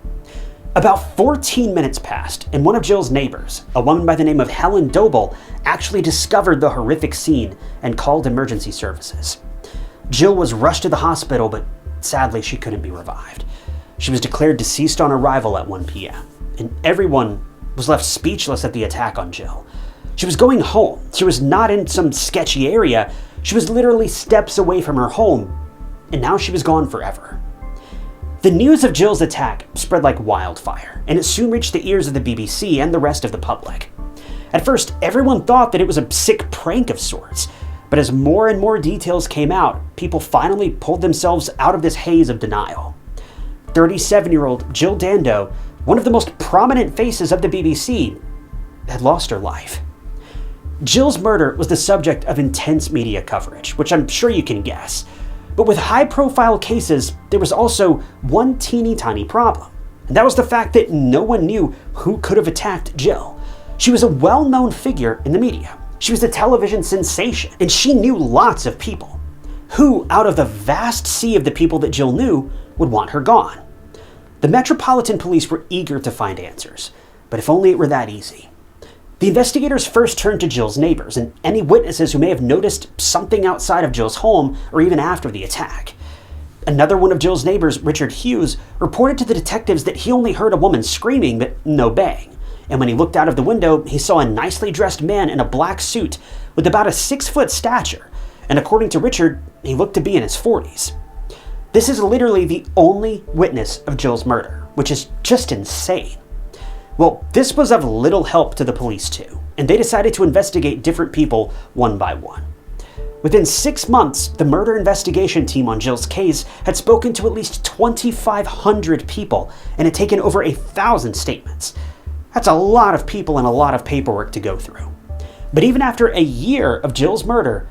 Speaker 1: About 14 minutes passed, and one of Jill's neighbors, a woman by the name of Helen Doble, actually discovered the horrific scene and called emergency services. Jill was rushed to the hospital, but sadly she couldn't be revived. She was declared deceased on arrival at 1 p.m., and everyone was left speechless at the attack on Jill. She was going home. She was not in some sketchy area. She was literally steps away from her home, and now she was gone forever. The news of Jill's attack spread like wildfire, and it soon reached the ears of the BBC and the rest of the public. At first, everyone thought that it was a sick prank of sorts, but as more and more details came out, people finally pulled themselves out of this haze of denial. 37-year-old Jill Dando, one of the most prominent faces of the BBC, had lost her life. Jill's murder was the subject of intense media coverage, which I'm sure you can guess. But with high-profile cases, there was also one teeny tiny problem, and that was the fact that no one knew who could have attacked Jill. She was a well-known figure in the media. She was a television sensation, and she knew lots of people. Who, out of the vast sea of the people that Jill knew, would want her gone? The Metropolitan Police were eager to find answers, but if only it were that easy. The investigators first turned to Jill's neighbors and any witnesses who may have noticed something outside of Jill's home or even after the attack. Another one of Jill's neighbors, Richard Hughes, reported to the detectives that he only heard a woman screaming but no bang. And when he looked out of the window, he saw a nicely dressed man in a black suit with about a 6-foot stature, and according to Richard, he looked to be in his 40s. This is literally the only witness of Jill's murder, which is just insane. Well, this was of little help to the police too, and they decided to investigate different people one by one. Within 6 months, the murder investigation team on Jill's case had spoken to at least 2,500 people and had taken over 1,000 statements. That's a lot of people and a lot of paperwork to go through. But even after a year of Jill's murder,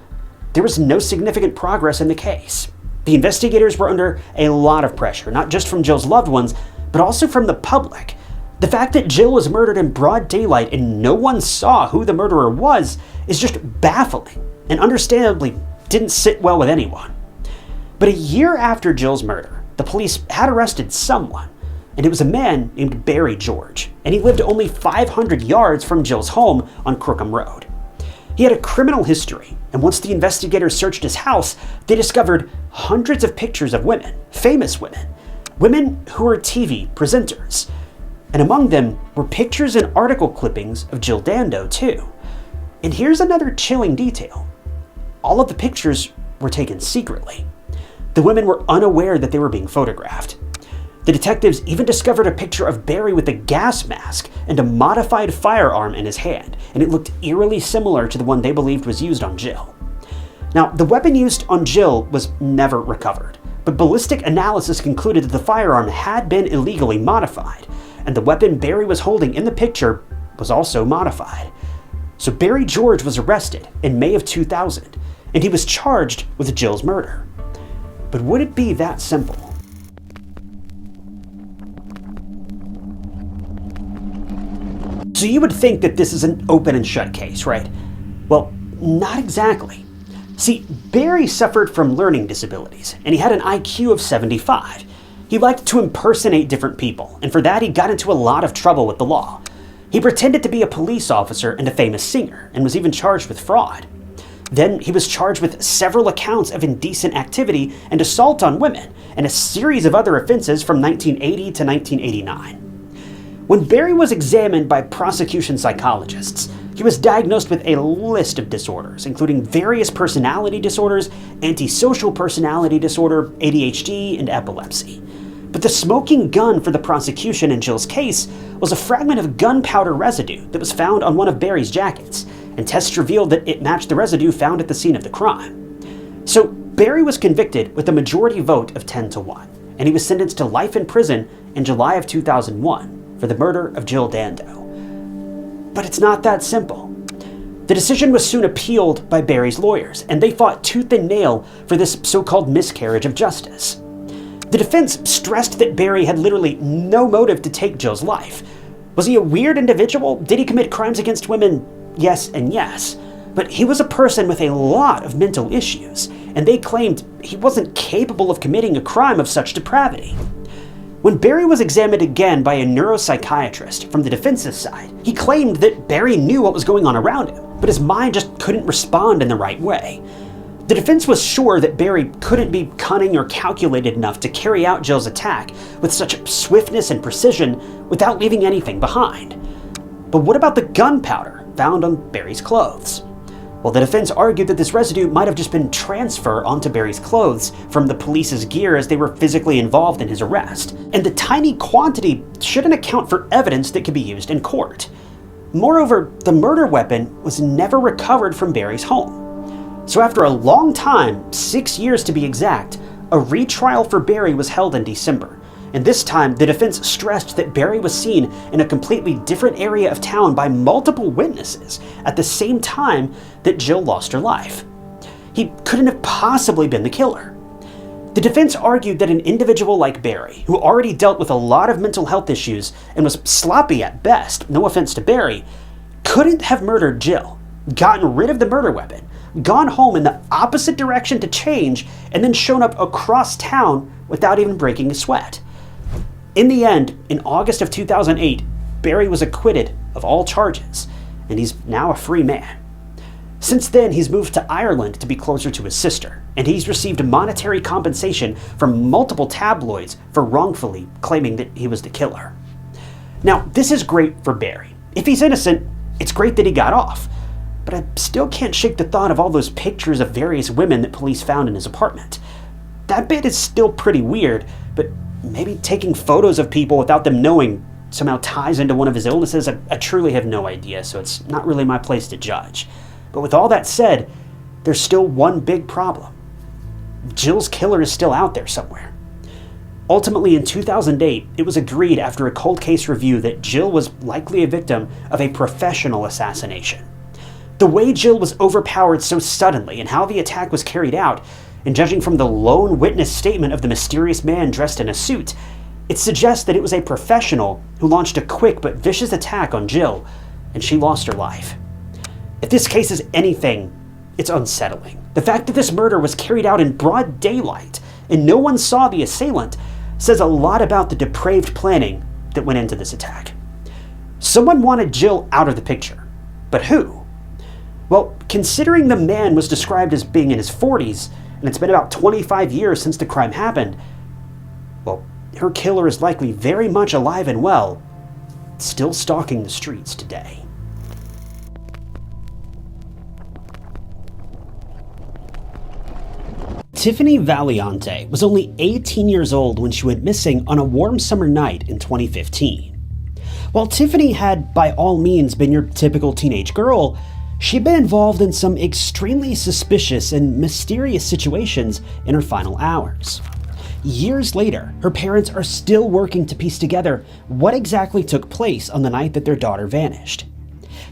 Speaker 1: there was no significant progress in the case. The investigators were under a lot of pressure, not just from Jill's loved ones, but also from the public. The fact that Jill was murdered in broad daylight and no one saw who the murderer was is just baffling, and understandably didn't sit well with anyone. But a year after Jill's murder, the police had arrested someone, and it was a man named Barry George, and he lived only 500 yards from Jill's home on Crookham Road. He had a criminal history, and once the investigators searched his house, they discovered hundreds of pictures of women, famous women, women who were TV presenters. And among them were pictures and article clippings of Jill Dando too. And here's another chilling detail. All of the pictures were taken secretly. The women were unaware that they were being photographed. The detectives even discovered a picture of Barry with a gas mask and a modified firearm in his hand, and it looked eerily similar to the one they believed was used on Jill. Now, the weapon used on Jill was never recovered, but ballistic analysis concluded that the firearm had been illegally modified, and the weapon Barry was holding in the picture was also modified. So Barry George was arrested in May of 2000, and he was charged with Jill's murder. But would it be that simple? So you would think that this is an open and shut case, right? Well, not exactly. See, Barry suffered from learning disabilities, and he had an IQ of 75. He liked to impersonate different people, and for that he got into a lot of trouble with the law. He pretended to be a police officer and a famous singer, and was even charged with fraud. Then he was charged with several accounts of indecent activity and assault on women, and a series of other offenses from 1980 to 1989. When Perry was examined by prosecution psychologists, he was diagnosed with a list of disorders, including various personality disorders, antisocial personality disorder, ADHD, and epilepsy. But the smoking gun for the prosecution in Jill's case was a fragment of gunpowder residue that was found on one of Perry's jackets, and tests revealed that it matched the residue found at the scene of the crime. So Perry was convicted with a majority vote of 10-1, and he was sentenced to life in prison in July of 2001 for the murder of Jill Dando. But it's not that simple. The decision was soon appealed by Perry's lawyers, and they fought tooth and nail for this so-called miscarriage of justice. The defense stressed that Perry had literally no motive to take Jill's life. Was he a weird individual? Did he commit crimes against women? Yes and yes. But he was a person with a lot of mental issues, and they claimed he wasn't capable of committing a crime of such depravity. When Perry was examined again by a neuropsychiatrist from the defense's side, he claimed that Perry knew what was going on around him, but his mind just couldn't respond in the right way. The defense was sure that Perry couldn't be cunning or calculated enough to carry out Jill's attack with such swiftness and precision without leaving anything behind. But what about the gunpowder found on Perry's clothes? Well, the defense argued that this residue might have just been transferred onto Perry's clothes from the police's gear as they were physically involved in his arrest, and the tiny quantity shouldn't account for evidence that could be used in court. Moreover, the murder weapon was never recovered from Perry's home. So after a long time, 6 years to be exact, a retrial for Perry was held in December. And this time, the defense stressed that Perry was seen in a completely different area of town by multiple witnesses at the same time that Jill lost her life. He couldn't have possibly been the killer. The defense argued that an individual like Perry, who already dealt with a lot of mental health issues and was sloppy at best, no offense to Perry, couldn't have murdered Jill, gotten rid of the murder weapon, gone home in the opposite direction to change, and then shown up across town without even breaking a sweat. In the end, in August of 2008, Perry was acquitted of all charges, and he's now a free man. Since then, he's moved to Ireland to be closer to his sister, and he's received monetary compensation from multiple tabloids for wrongfully claiming that he was the killer. Now, this is great for Perry. If he's innocent, it's great that he got off, but I still can't shake the thought of all those pictures of various women that police found in his apartment. That bit is still pretty weird, but maybe taking photos of people without them knowing somehow ties into one of his illnesses. I truly have no idea, so it's not really my place to judge. But with all that said, there's still one big problem. Jill's killer is still out there somewhere. Ultimately, in 2008, it was agreed after a cold case review that Jill was likely a victim of a professional assassination. The way Jill was overpowered so suddenly and how the attack was carried out, and judging from the lone witness statement of the mysterious man dressed in a suit, it suggests that it was a professional who launched a quick but vicious attack on Jill, and she lost her life. If this case is anything, it's unsettling. The fact that this murder was carried out in broad daylight and no one saw the assailant says a lot about the depraved planning that went into this attack. Someone wanted Jill out of the picture, but who? Well, considering the man was described as being in his 40s, and it's been about 25 years since the crime happened, well, her killer is likely very much alive and well, still stalking the streets today. Tiffany Valiante was only 18 years old when she went missing on a warm summer night in 2015. While Tiffany had, by all means, been your typical teenage girl, she'd been involved in some extremely suspicious and mysterious situations in her final hours. Years later, her parents are still working to piece together what exactly took place on the night that their daughter vanished.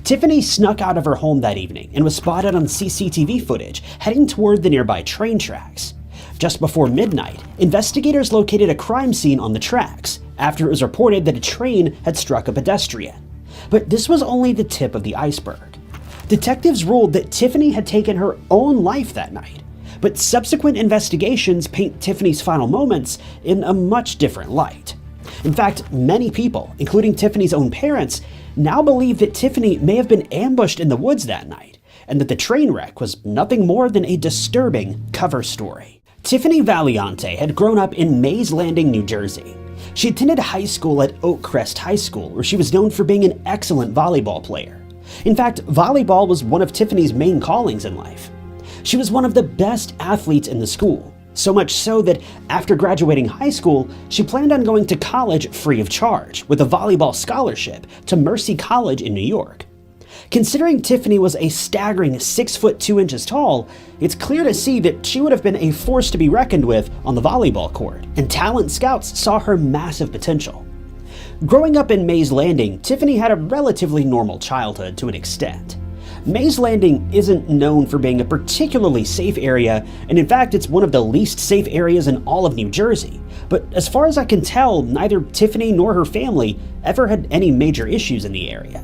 Speaker 1: Tiffany snuck out of her home that evening and was spotted on CCTV footage heading toward the nearby train tracks. Just before midnight, investigators located a crime scene on the tracks after it was reported that a train had struck a pedestrian. But this was only the tip of the iceberg. Detectives ruled that Tiffany had taken her own life that night, but subsequent investigations paint Tiffany's final moments in a much different light. In fact, many people, including Tiffany's own parents, now believe that Tiffany may have been ambushed in the woods that night, and that the train wreck was nothing more than a disturbing cover story. Tiffany Valiante had grown up in Mays Landing, New Jersey. She attended high school at Oakcrest High School, where she was known for being an excellent volleyball player. In fact, volleyball was one of Tiffany's main callings in life. She was one of the best athletes in the school, so much so that after graduating high school, she planned on going to college free of charge with a volleyball scholarship to Mercy College in New York. Considering Tiffany was a staggering 6 foot 2 inches tall, it's clear to see that she would have been a force to be reckoned with on the volleyball court, and talent scouts saw her massive potential. Growing up in Mays Landing, Tiffany had a relatively normal childhood to an extent. Mays Landing isn't known for being a particularly safe area, and in fact it's one of the least safe areas in all of New Jersey. But as far as I can tell, neither Tiffany nor her family ever had any major issues in the area.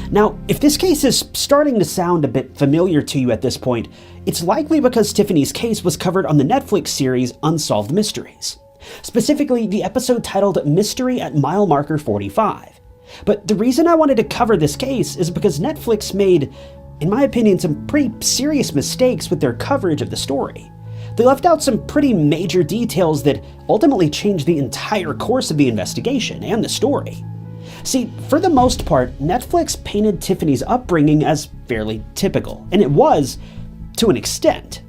Speaker 1: Now, if this case is starting to sound a bit familiar to you at this point, it's likely because Tiffany's case was covered on the Netflix series Unsolved Mysteries. Specifically, the episode titled Mystery at Mile Marker 45. But the reason I wanted to cover this case is because Netflix made, in my opinion, some pretty serious mistakes with their coverage of the story. They left out some pretty major details that ultimately changed the entire course of the investigation and the story. See, for the most part, Netflix painted Tiffany's upbringing as fairly typical, and it was, to an extent.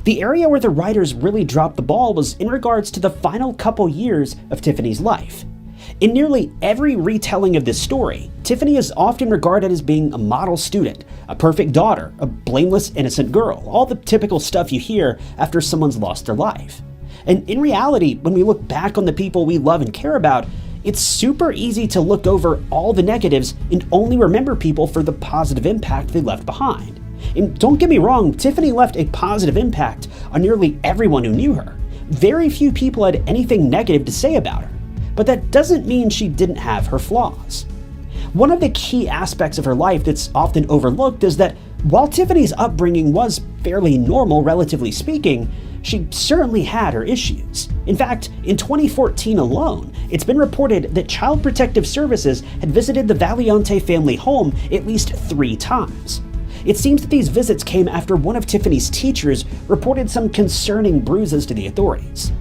Speaker 1: The area where the writers really dropped the ball was in regards to the final couple years of Tiffany's life. In nearly every retelling of this story, Tiffany is often regarded as being a model student, a perfect daughter, a blameless, innocent girl, all the typical stuff you hear after someone's lost their life. And in reality, when we look back on the people we love and care about, it's super easy to look over all the negatives and only remember people for the positive impact they left behind. And don't get me wrong, Tiffany left a positive impact on nearly everyone who knew her. Very few people had anything negative to say about her, but that doesn't mean she didn't have her flaws. One of the key aspects of her life that's often overlooked is that while Tiffany's upbringing was fairly normal, relatively speaking, she certainly had her issues. In fact, in 2014 alone, it's been reported that Child Protective Services had visited the Valiante family home at least 3 times. It seems that these visits came after one of Tiffany's teachers reported some concerning bruises to the authorities.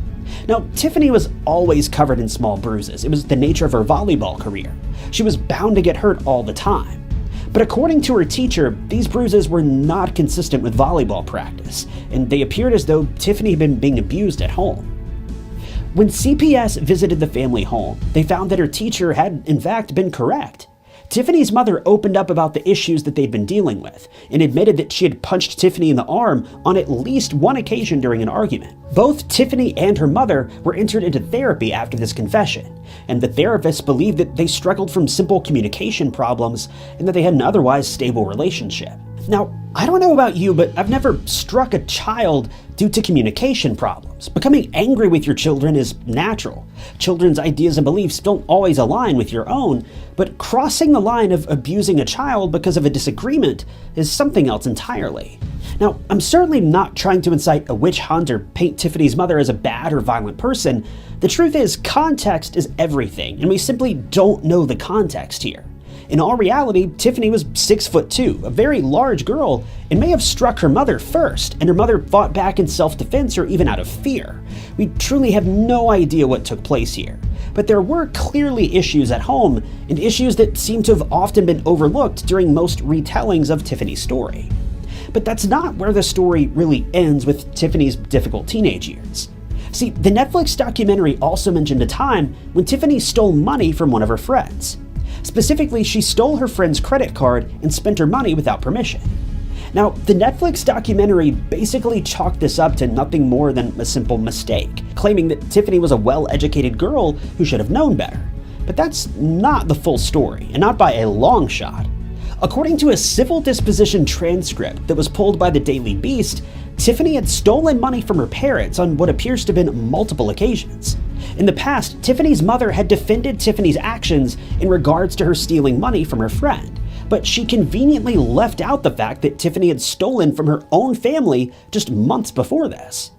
Speaker 1: Now, Tiffany was always covered in small bruises. It was the nature of her volleyball career. She was bound to get hurt all the time. But according to her teacher, these bruises were not consistent with volleyball practice, and they appeared as though Tiffany had been being abused at home. When CPS visited the family home, they found that her teacher had, in fact, been correct. Tiffany's mother opened up about the issues that they'd been dealing with, and admitted that she had punched Tiffany in the arm on at least one occasion during an argument. Both Tiffany and her mother were entered into therapy after this confession, and the therapists believed that they struggled from simple communication problems and that they had an otherwise stable relationship. Now, I don't know about you, but I've never struck a child due to communication problems. Becoming angry with your children is natural. Children's ideas and beliefs don't always align with your own, but crossing the line of abusing a child because of a disagreement is something else entirely. Now, I'm certainly not trying to incite a witch hunt or paint Tiffany's mother as a bad or violent person. The truth is, context is everything, and we simply don't know the context here. In all reality, Tiffany was 6'2", a very large girl, and may have struck her mother first, and her mother fought back in self-defense or even out of fear. We truly have no idea what took place here. But there were clearly issues at home, and issues that seem to have often been overlooked during most retellings of Tiffany's story. But that's not where the story really ends with Tiffany's difficult teenage years. See, the Netflix documentary also mentioned a time when Tiffany stole money from one of her friends. Specifically, she stole her friend's credit card and spent her money without permission. Now, the Netflix documentary basically chalked this up to nothing more than a simple mistake, claiming that Tiffany was a well-educated girl who should have known better. But that's not the full story, and not by a long shot. According to a civil disposition transcript that was pulled by the Daily Beast, Tiffany had stolen money from her parents on what appears to have been multiple occasions. In the past, Tiffany's mother had defended Tiffany's actions in regards to her stealing money from her friend, but she conveniently left out the fact that Tiffany had stolen from her own family just months before this.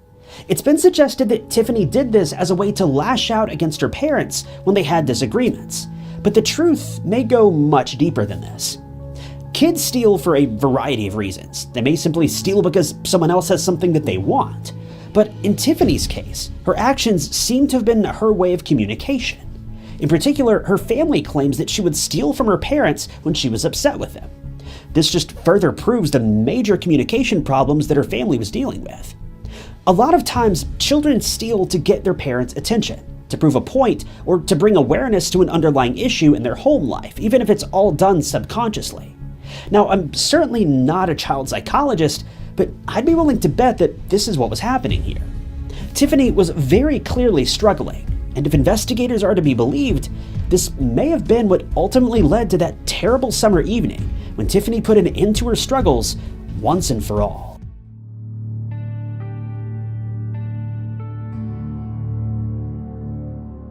Speaker 1: It's been suggested that Tiffany did this as a way to lash out against her parents when they had disagreements, but the truth may go much deeper than this. Kids steal for a variety of reasons. They may simply steal because someone else has something that they want. But in Tiffany's case, her actions seem to have been her way of communication. In particular, her family claims that she would steal from her parents when she was upset with them. This just further proves the major communication problems that her family was dealing with. A lot of times, children steal to get their parents' attention, to prove a point, or to bring awareness to an underlying issue in their home life, even if it's all done subconsciously. Now, I'm certainly not a child psychologist, but I'd be willing to bet that this is what was happening here. Tiffany was very clearly struggling, and if investigators are to be believed, this may have been what ultimately led to that terrible summer evening when Tiffany put an end to her struggles once and for all.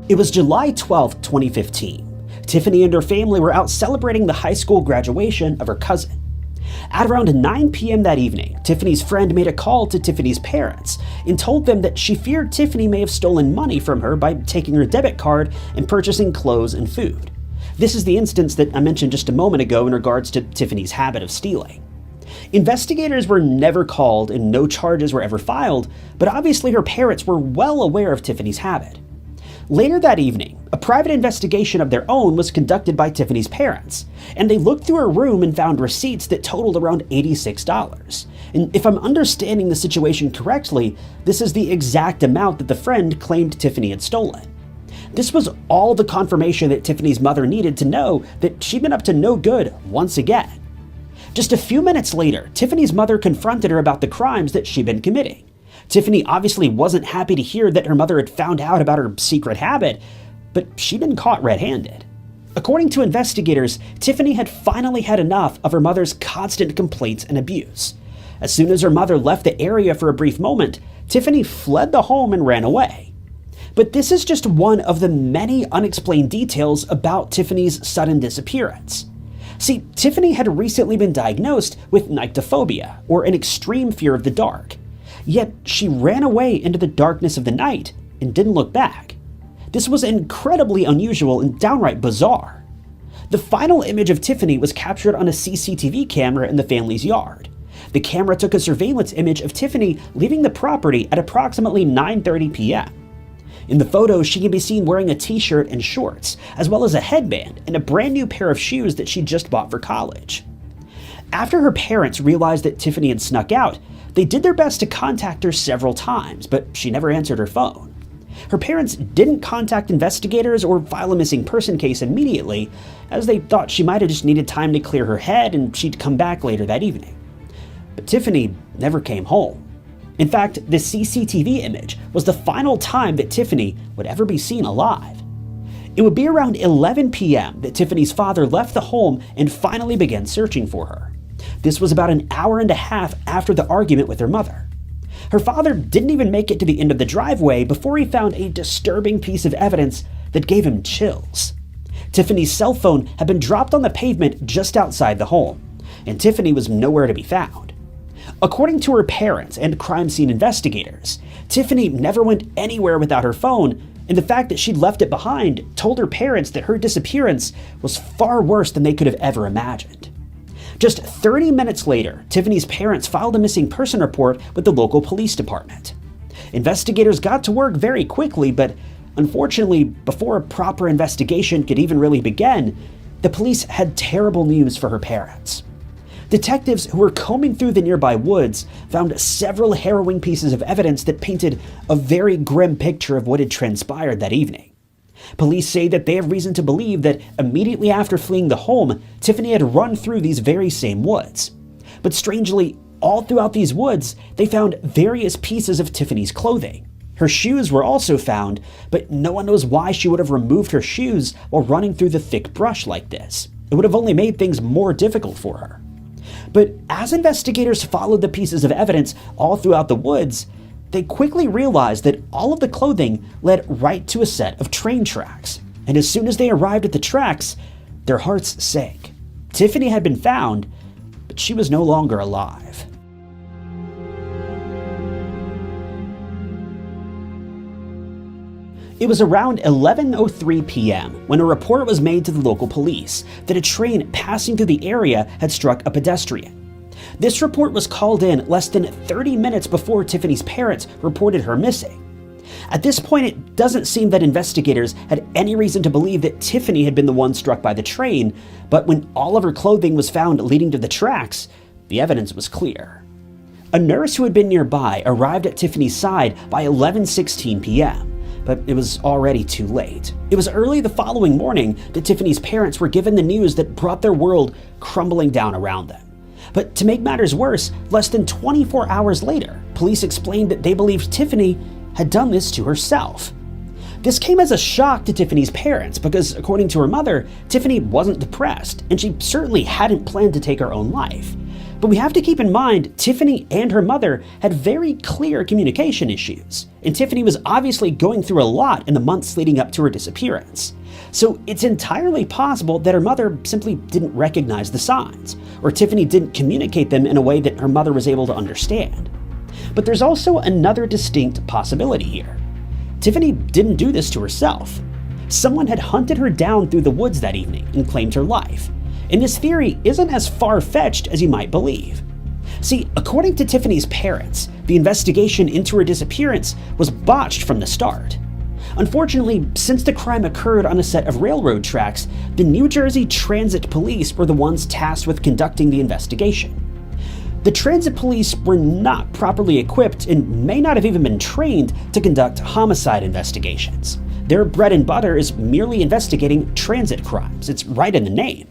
Speaker 1: It was July 12, 2015. Tiffany and her family were out celebrating the high school graduation of her cousin. At around 9 p.m. that evening, Tiffany's friend made a call to Tiffany's parents and told them that she feared Tiffany may have stolen money from her by taking her debit card and purchasing clothes and food. This is the instance that I mentioned just a moment ago in regards to Tiffany's habit of stealing. Investigators were never called and no charges were ever filed, but obviously her parents were well aware of Tiffany's habit. Later that evening, a private investigation of their own was conducted by Tiffany's parents, and they looked through her room and found receipts that totaled around $86. And if I'm understanding the situation correctly, this is the exact amount that the friend claimed Tiffany had stolen. This was all the confirmation that Tiffany's mother needed to know that she'd been up to no good once again. Just a few minutes later, Tiffany's mother confronted her about the crimes that she'd been committing. Tiffany obviously wasn't happy to hear that her mother had found out about her secret habit, but she'd been caught red-handed. According to investigators, Tiffany had finally had enough of her mother's constant complaints and abuse. As soon as her mother left the area for a brief moment, Tiffany fled the home and ran away. But this is just one of the many unexplained details about Tiffany's sudden disappearance. See, Tiffany had recently been diagnosed with nyctophobia, or an extreme fear of the dark. Yet she ran away into the darkness of the night and didn't look back. This was incredibly unusual and downright bizarre. The final image of Tiffany was captured on a CCTV camera in the family's yard. The camera took a surveillance image of Tiffany leaving the property at approximately 9:30 p.m. In the photo, she can be seen wearing a t-shirt and shorts, as well as a headband and a brand new pair of shoes that she just bought for college. After her parents realized that Tiffany had snuck out, they did their best to contact her several times, but she never answered her phone. Her parents didn't contact investigators or file a missing person case immediately, as they thought she might have just needed time to clear her head and she'd come back later that evening. But Tiffany never came home. In fact, the CCTV image was the final time that Tiffany would ever be seen alive. It would be around 11 p.m. that Tiffany's father left the home and finally began searching for her. This was about an hour and a half after the argument with her mother. Her father didn't even make it to the end of the driveway before he found a disturbing piece of evidence that gave him chills. Tiffany's cell phone had been dropped on the pavement just outside the home, and Tiffany was nowhere to be found. According to her parents and crime scene investigators, Tiffany never went anywhere without her phone, and the fact that she'd left it behind told her parents that her disappearance was far worse than they could have ever imagined. Just 30 minutes later, Tiffany's parents filed a missing person report with the local police department. Investigators got to work very quickly, but unfortunately, before a proper investigation could even really begin, the police had terrible news for her parents. Detectives who were combing through the nearby woods found several harrowing pieces of evidence that painted a very grim picture of what had transpired that evening. Police say that they have reason to believe that immediately after fleeing the home, Tiffany had run through these very same woods. But strangely, all throughout these woods, they found various pieces of Tiffany's clothing. Her shoes were also found, but no one knows why she would have removed her shoes while running through the thick brush like this. It would have only made things more difficult for her. But as investigators followed the pieces of evidence all throughout the woods, they quickly realized that all of the clothing led right to a set of train tracks. And as soon as they arrived at the tracks, their hearts sank. Tiffany had been found, but she was no longer alive. It was around 11:03 p.m. when a report was made to the local police that a train passing through the area had struck a pedestrian. This report was called in less than 30 minutes before Tiffany's parents reported her missing. At this point, it doesn't seem that investigators had any reason to believe that Tiffany had been the one struck by the train, but when all of her clothing was found leading to the tracks, the evidence was clear. A nurse who had been nearby arrived at Tiffany's side by 11:16 p.m., but it was already too late. It was early the following morning that Tiffany's parents were given the news that brought their world crumbling down around them. But to make matters worse, less than 24 hours later, police explained that they believed Tiffany had done this to herself. This came as a shock to Tiffany's parents because, according to her mother, Tiffany wasn't depressed, and she certainly hadn't planned to take her own life. But we have to keep in mind, Tiffany and her mother had very clear communication issues, and Tiffany was obviously going through a lot in the months leading up to her disappearance. So it's entirely possible that her mother simply didn't recognize the signs, or Tiffany didn't communicate them in a way that her mother was able to understand. But there's also another distinct possibility here. Tiffany didn't do this to herself. Someone had hunted her down through the woods that evening and claimed her life. And this theory isn't as far-fetched as you might believe. See, according to Tiffany's parents, the investigation into her disappearance was botched from the start. Unfortunately, since the crime occurred on a set of railroad tracks, the New Jersey Transit Police were the ones tasked with conducting the investigation. The transit police were not properly equipped and may not have even been trained to conduct homicide investigations. Their bread and butter is merely investigating transit crimes. It's right in the name.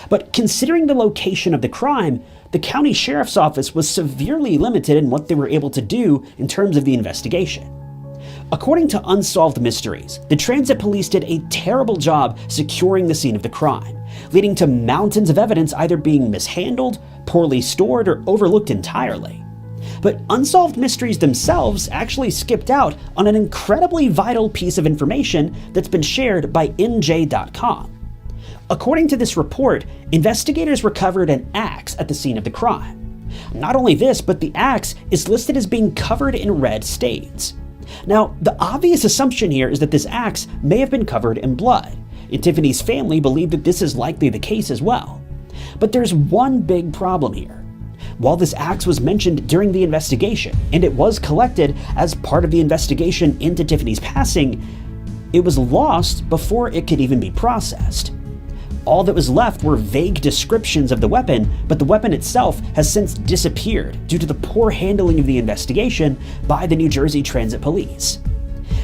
Speaker 1: But considering the location of the crime, the county sheriff's office was severely limited in what they were able to do in terms of the investigation. According to Unsolved Mysteries, the transit police did a terrible job securing the scene of the crime, leading to mountains of evidence either being mishandled, poorly stored, or overlooked entirely. But Unsolved Mysteries themselves actually skipped out on an incredibly vital piece of information that's been shared by NJ.com. According to this report, investigators recovered an axe at the scene of the crime. Not only this, but the axe is listed as being covered in red stains. Now, the obvious assumption here is that this axe may have been covered in blood, and Tiffany's family believe that this is likely the case as well. But there's one big problem here. While this axe was mentioned during the investigation, and it was collected as part of the investigation into Tiffany's passing, it was lost before it could even be processed. All that was left were vague descriptions of the weapon, but the weapon itself has since disappeared due to the poor handling of the investigation by the New Jersey Transit Police.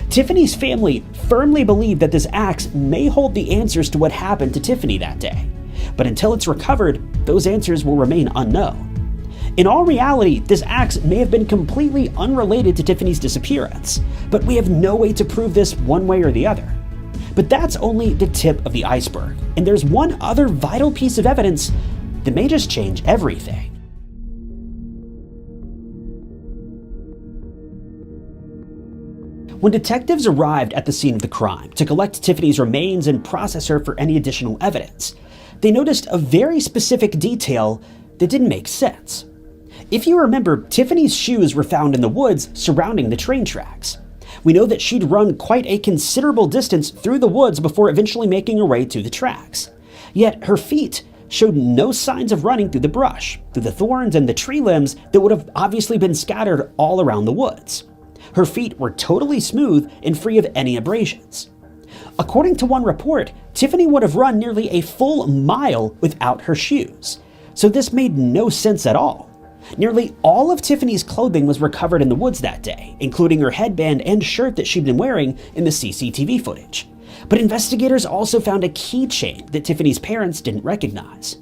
Speaker 1: Tiffany's family firmly believe that this axe may hold the answers to what happened to Tiffany that day, but until it's recovered, those answers will remain unknown. In all reality, this axe may have been completely unrelated to Tiffany's disappearance, but we have no way to prove this one way or the other. But that's only the tip of the iceberg, and there's one other vital piece of evidence that may just change everything. When detectives arrived at the scene of the crime to collect Tiffany's remains and process her for any additional evidence, they noticed a very specific detail that didn't make sense. If you remember, Tiffany's shoes were found in the woods surrounding the train tracks. We know that she'd run quite a considerable distance through the woods before eventually making her way to the tracks. Yet her feet showed no signs of running through the brush, through the thorns and the tree limbs that would have obviously been scattered all around the woods. Her feet were totally smooth and free of any abrasions. According to one report, Tiffany would have run nearly a full mile without her shoes. So this made no sense at all. Nearly all of Tiffany's clothing was recovered in the woods that day, including her headband and shirt that she'd been wearing in the CCTV footage. But investigators also found a keychain that Tiffany's parents didn't recognize.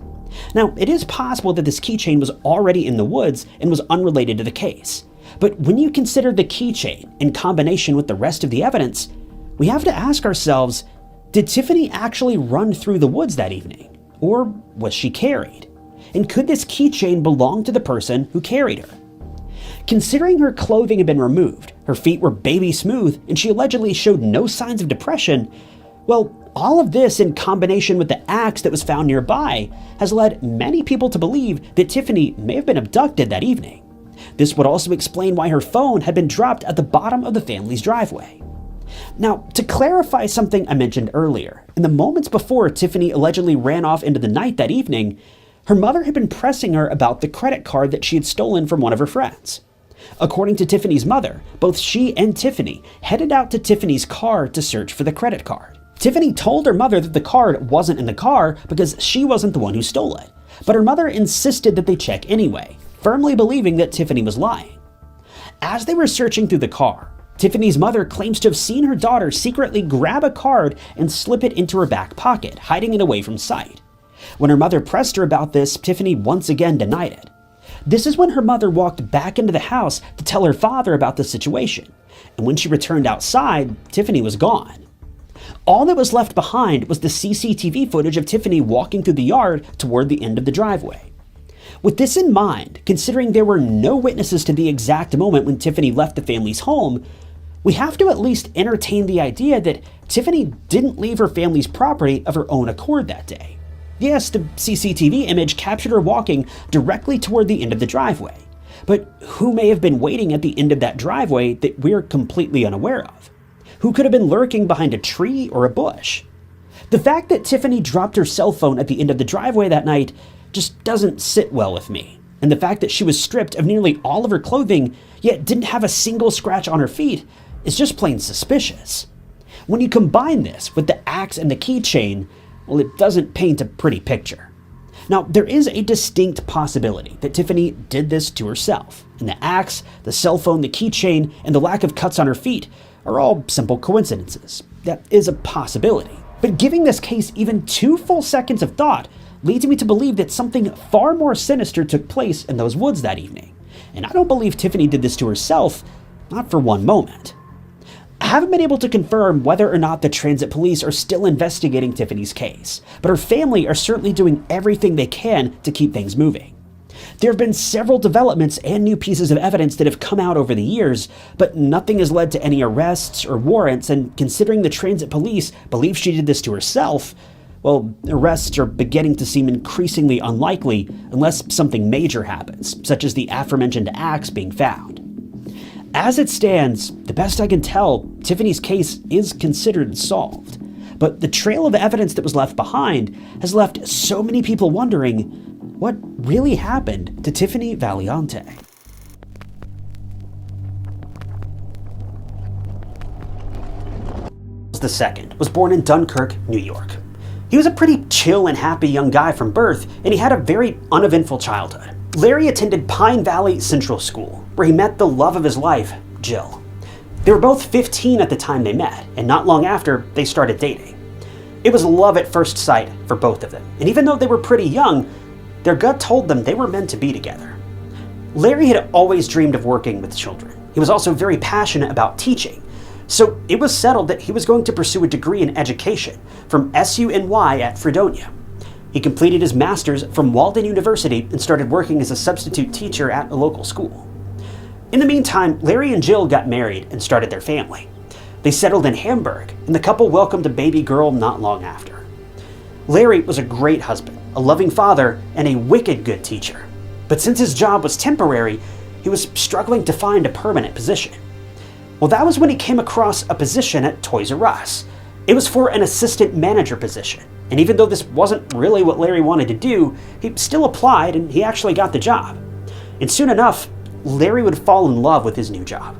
Speaker 1: Now, it is possible that this keychain was already in the woods and was unrelated to the case. But when you consider the keychain in combination with the rest of the evidence, we have to ask ourselves, did Tiffany actually run through the woods that evening? Or was she carried? And could this keychain belong to the person who carried her? Considering her clothing had been removed, her feet were baby smooth, and she allegedly showed no signs of depression, well, all of this in combination with the axe that was found nearby has led many people to believe that Tiffany may have been abducted that evening. This would also explain why her phone had been dropped at the bottom of the family's driveway. Now, to clarify something I mentioned earlier, in the moments before Tiffany allegedly ran off into the night that evening, her mother had been pressing her about the credit card that she had stolen from one of her friends. According to Tiffany's mother, both she and Tiffany headed out to Tiffany's car to search for the credit card. Tiffany told her mother that the card wasn't in the car because she wasn't the one who stole it, but her mother insisted that they check anyway, firmly believing that Tiffany was lying. As they were searching through the car, Tiffany's mother claims to have seen her daughter secretly grab a card and slip it into her back pocket, hiding it away from sight. When her mother pressed her about this, Tiffany once again denied it. This is when her mother walked back into the house to tell her father about the situation, and when she returned outside, Tiffany was gone. All that was left behind was the CCTV footage of Tiffany walking through the yard toward the end of the driveway. With this in mind, considering there were no witnesses to the exact moment when Tiffany left the family's home, we have to at least entertain the idea that Tiffany didn't leave her family's property of her own accord that day. Yes, the CCTV image captured her walking directly toward the end of the driveway, but who may have been waiting at the end of that driveway that we're completely unaware of? Who could have been lurking behind a tree or a bush? The fact that Tiffany dropped her cell phone at the end of the driveway that night just doesn't sit well with me, and the fact that she was stripped of nearly all of her clothing yet didn't have a single scratch on her feet is just plain suspicious. When you combine this with the axe and the keychain, well, it doesn't paint a pretty picture. Now, there is a distinct possibility that Tiffany did this to herself, and the axe, the cell phone, the keychain, and the lack of cuts on her feet are all simple coincidences. That is a possibility. But giving this case even 2 full seconds of thought leads me to believe that something far more sinister took place in those woods that evening. And I don't believe Tiffany did this to herself, not for one moment. I haven't been able to confirm whether or not the transit police are still investigating Tiffany's case, but her family are certainly doing everything they can to keep things moving. There have been several developments and new pieces of evidence that have come out over the years, but nothing has led to any arrests or warrants, and considering the transit police believe she did this to herself, well, arrests are beginning to seem increasingly unlikely unless something major happens, such as the aforementioned axe being found. As it stands, the best I can tell, Tiffany's case is considered solved. But the trail of evidence that was left behind has left so many people wondering what really happened to Tiffany Valiante. II was born in Dunkirk, New York. He was a pretty chill and happy young guy from birth, and he had a very uneventful childhood. Larry attended Pine Valley Central School, where he met the love of his life, Jill. They were both 15 at the time they met, and not long after, they started dating. It was love at first sight for both of them, and even though they were pretty young, their gut told them they were meant to be together. Larry had always dreamed of working with children. He was also very passionate about teaching, so it was settled that he was going to pursue a degree in education from SUNY at Fredonia. He completed his master's from Walden University and started working as a substitute teacher at a local school. In the meantime, Larry and Jill got married and started their family. They settled in Hamburg, and the couple welcomed a baby girl not long after. Larry was a great husband, a loving father, and a wicked good teacher. But since his job was temporary, he was struggling to find a permanent position. Well, that was when he came across a position at Toys R Us. It was for an assistant manager position. And even though this wasn't really what Larry wanted to do, he still applied and he actually got the job. And soon enough, Larry would fall in love with his new job.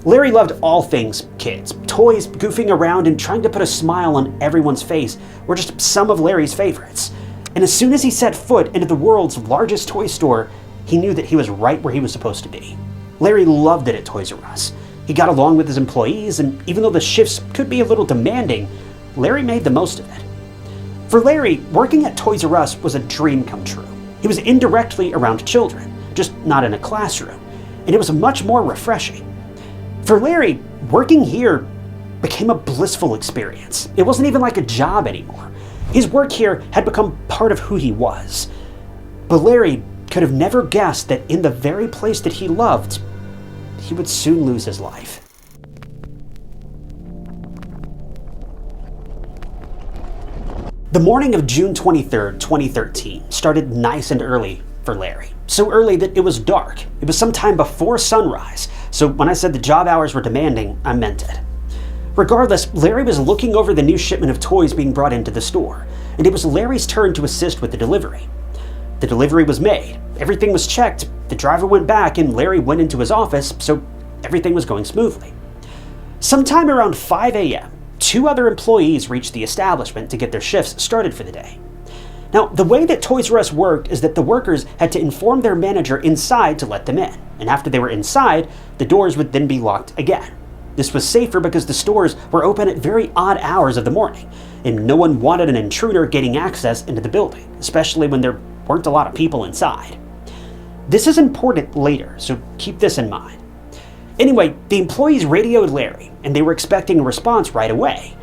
Speaker 1: Larry loved all things kids. Toys, goofing around, and trying to put a smile on everyone's face were just some of Larry's favorites. And as soon as he set foot into the world's largest toy store, he knew that he was right where he was supposed to be. Larry loved it at Toys R Us. He got along with his employees, and even though the shifts could be a little demanding, Larry made the most of it. For Larry, working at Toys R Us was a dream come true. He was indirectly around children, just not in a classroom, and it was much more refreshing. For Larry, working here became a blissful experience. It wasn't even like a job anymore. His work here had become part of who he was. But Larry could have never guessed that in the very place that he loved, he would soon lose his life. The morning of June 23rd, 2013 started nice and early for Larry. So early that it was dark. It was sometime before sunrise, so when I said the job hours were demanding, I meant it. Regardless, Larry was looking over the new shipment of toys being brought into the store, and it was Larry's turn to assist with the delivery. The delivery was made, everything was checked, the driver went back, and Larry went into his office, so everything was going smoothly. Sometime around 5 a.m., 2 other employees reached the establishment to get their shifts started for the day. Now, the way that Toys R Us worked is that the workers had to inform their manager inside to let them in, and after they were inside, the doors would then be locked again. This was safer because the stores were open at very odd hours of the morning, and no one wanted an intruder gaining access into the building, especially when there weren't a lot of people inside. This is important later, so keep this in mind. Anyway, the employees radioed Larry, and they were expecting a response right away,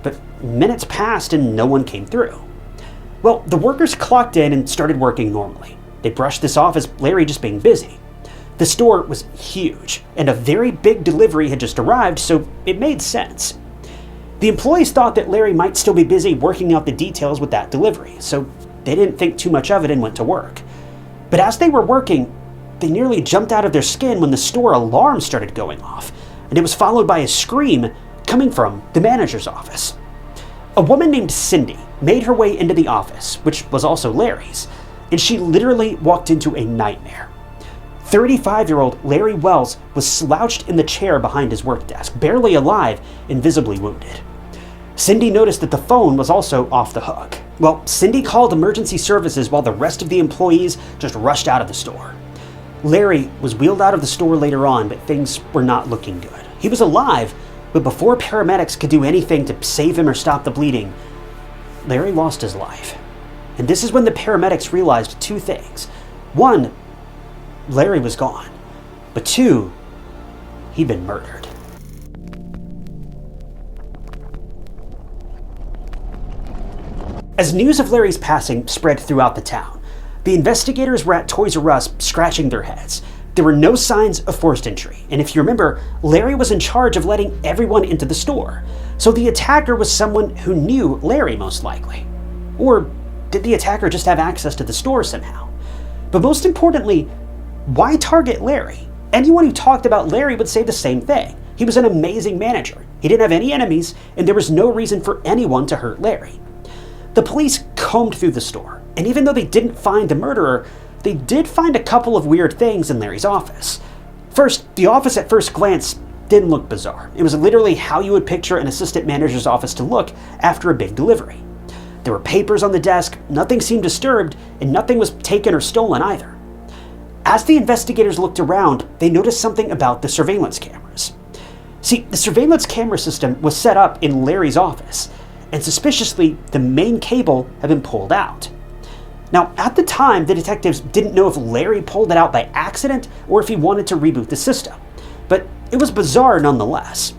Speaker 1: but minutes passed and no one came through. Well, the workers clocked in and started working normally. They brushed this off as Larry just being busy. The store was huge, and a very big delivery had just arrived, so it made sense. The employees thought that Larry might still be busy working out the details with that delivery, so they didn't think too much of it and went to work. But as they were working, they nearly jumped out of their skin when the store alarm started going off, and it was followed by a scream coming from the manager's office. A woman named Cindy made her way into the office, which was also Larry's, and she literally walked into a nightmare. 35-year-old Larry Wells was slouched in the chair behind his work desk, barely alive and visibly wounded. Cindy noticed that the phone was also off the hook. Well, Cindy called emergency services while the rest of the employees just rushed out of the store. Larry was wheeled out of the store later on, but things were not looking good. He was alive, but before paramedics could do anything to save him or stop the bleeding, Larry lost his life. And this is when the paramedics realized 2 things. 1, Larry was gone. But 2, he'd been murdered. As news of Larry's passing spread throughout the town, the investigators were at Toys R Us scratching their heads. There were no signs of forced entry, and if you remember, Larry was in charge of letting everyone into the store, so the attacker was someone who knew Larry most likely. Or did the attacker just have access to the store somehow? But most importantly, why target Larry? Anyone who talked about Larry would say the same thing. He was an amazing manager. He didn't have any enemies, and there was no reason for anyone to hurt Larry. The police combed through the store, and even though they didn't find the murderer, they did find a couple of weird things in Larry's office. First, the office at first glance didn't look bizarre. It was literally how you would picture an assistant manager's office to look after a big delivery. There were papers on the desk, nothing seemed disturbed, and nothing was taken or stolen either. As the investigators looked around, they noticed something about the surveillance cameras. See, the surveillance camera system was set up in Larry's office, and suspiciously, the main cable had been pulled out. Now, at the time, the detectives didn't know if Larry pulled it out by accident or if he wanted to reboot the system, but it was bizarre nonetheless.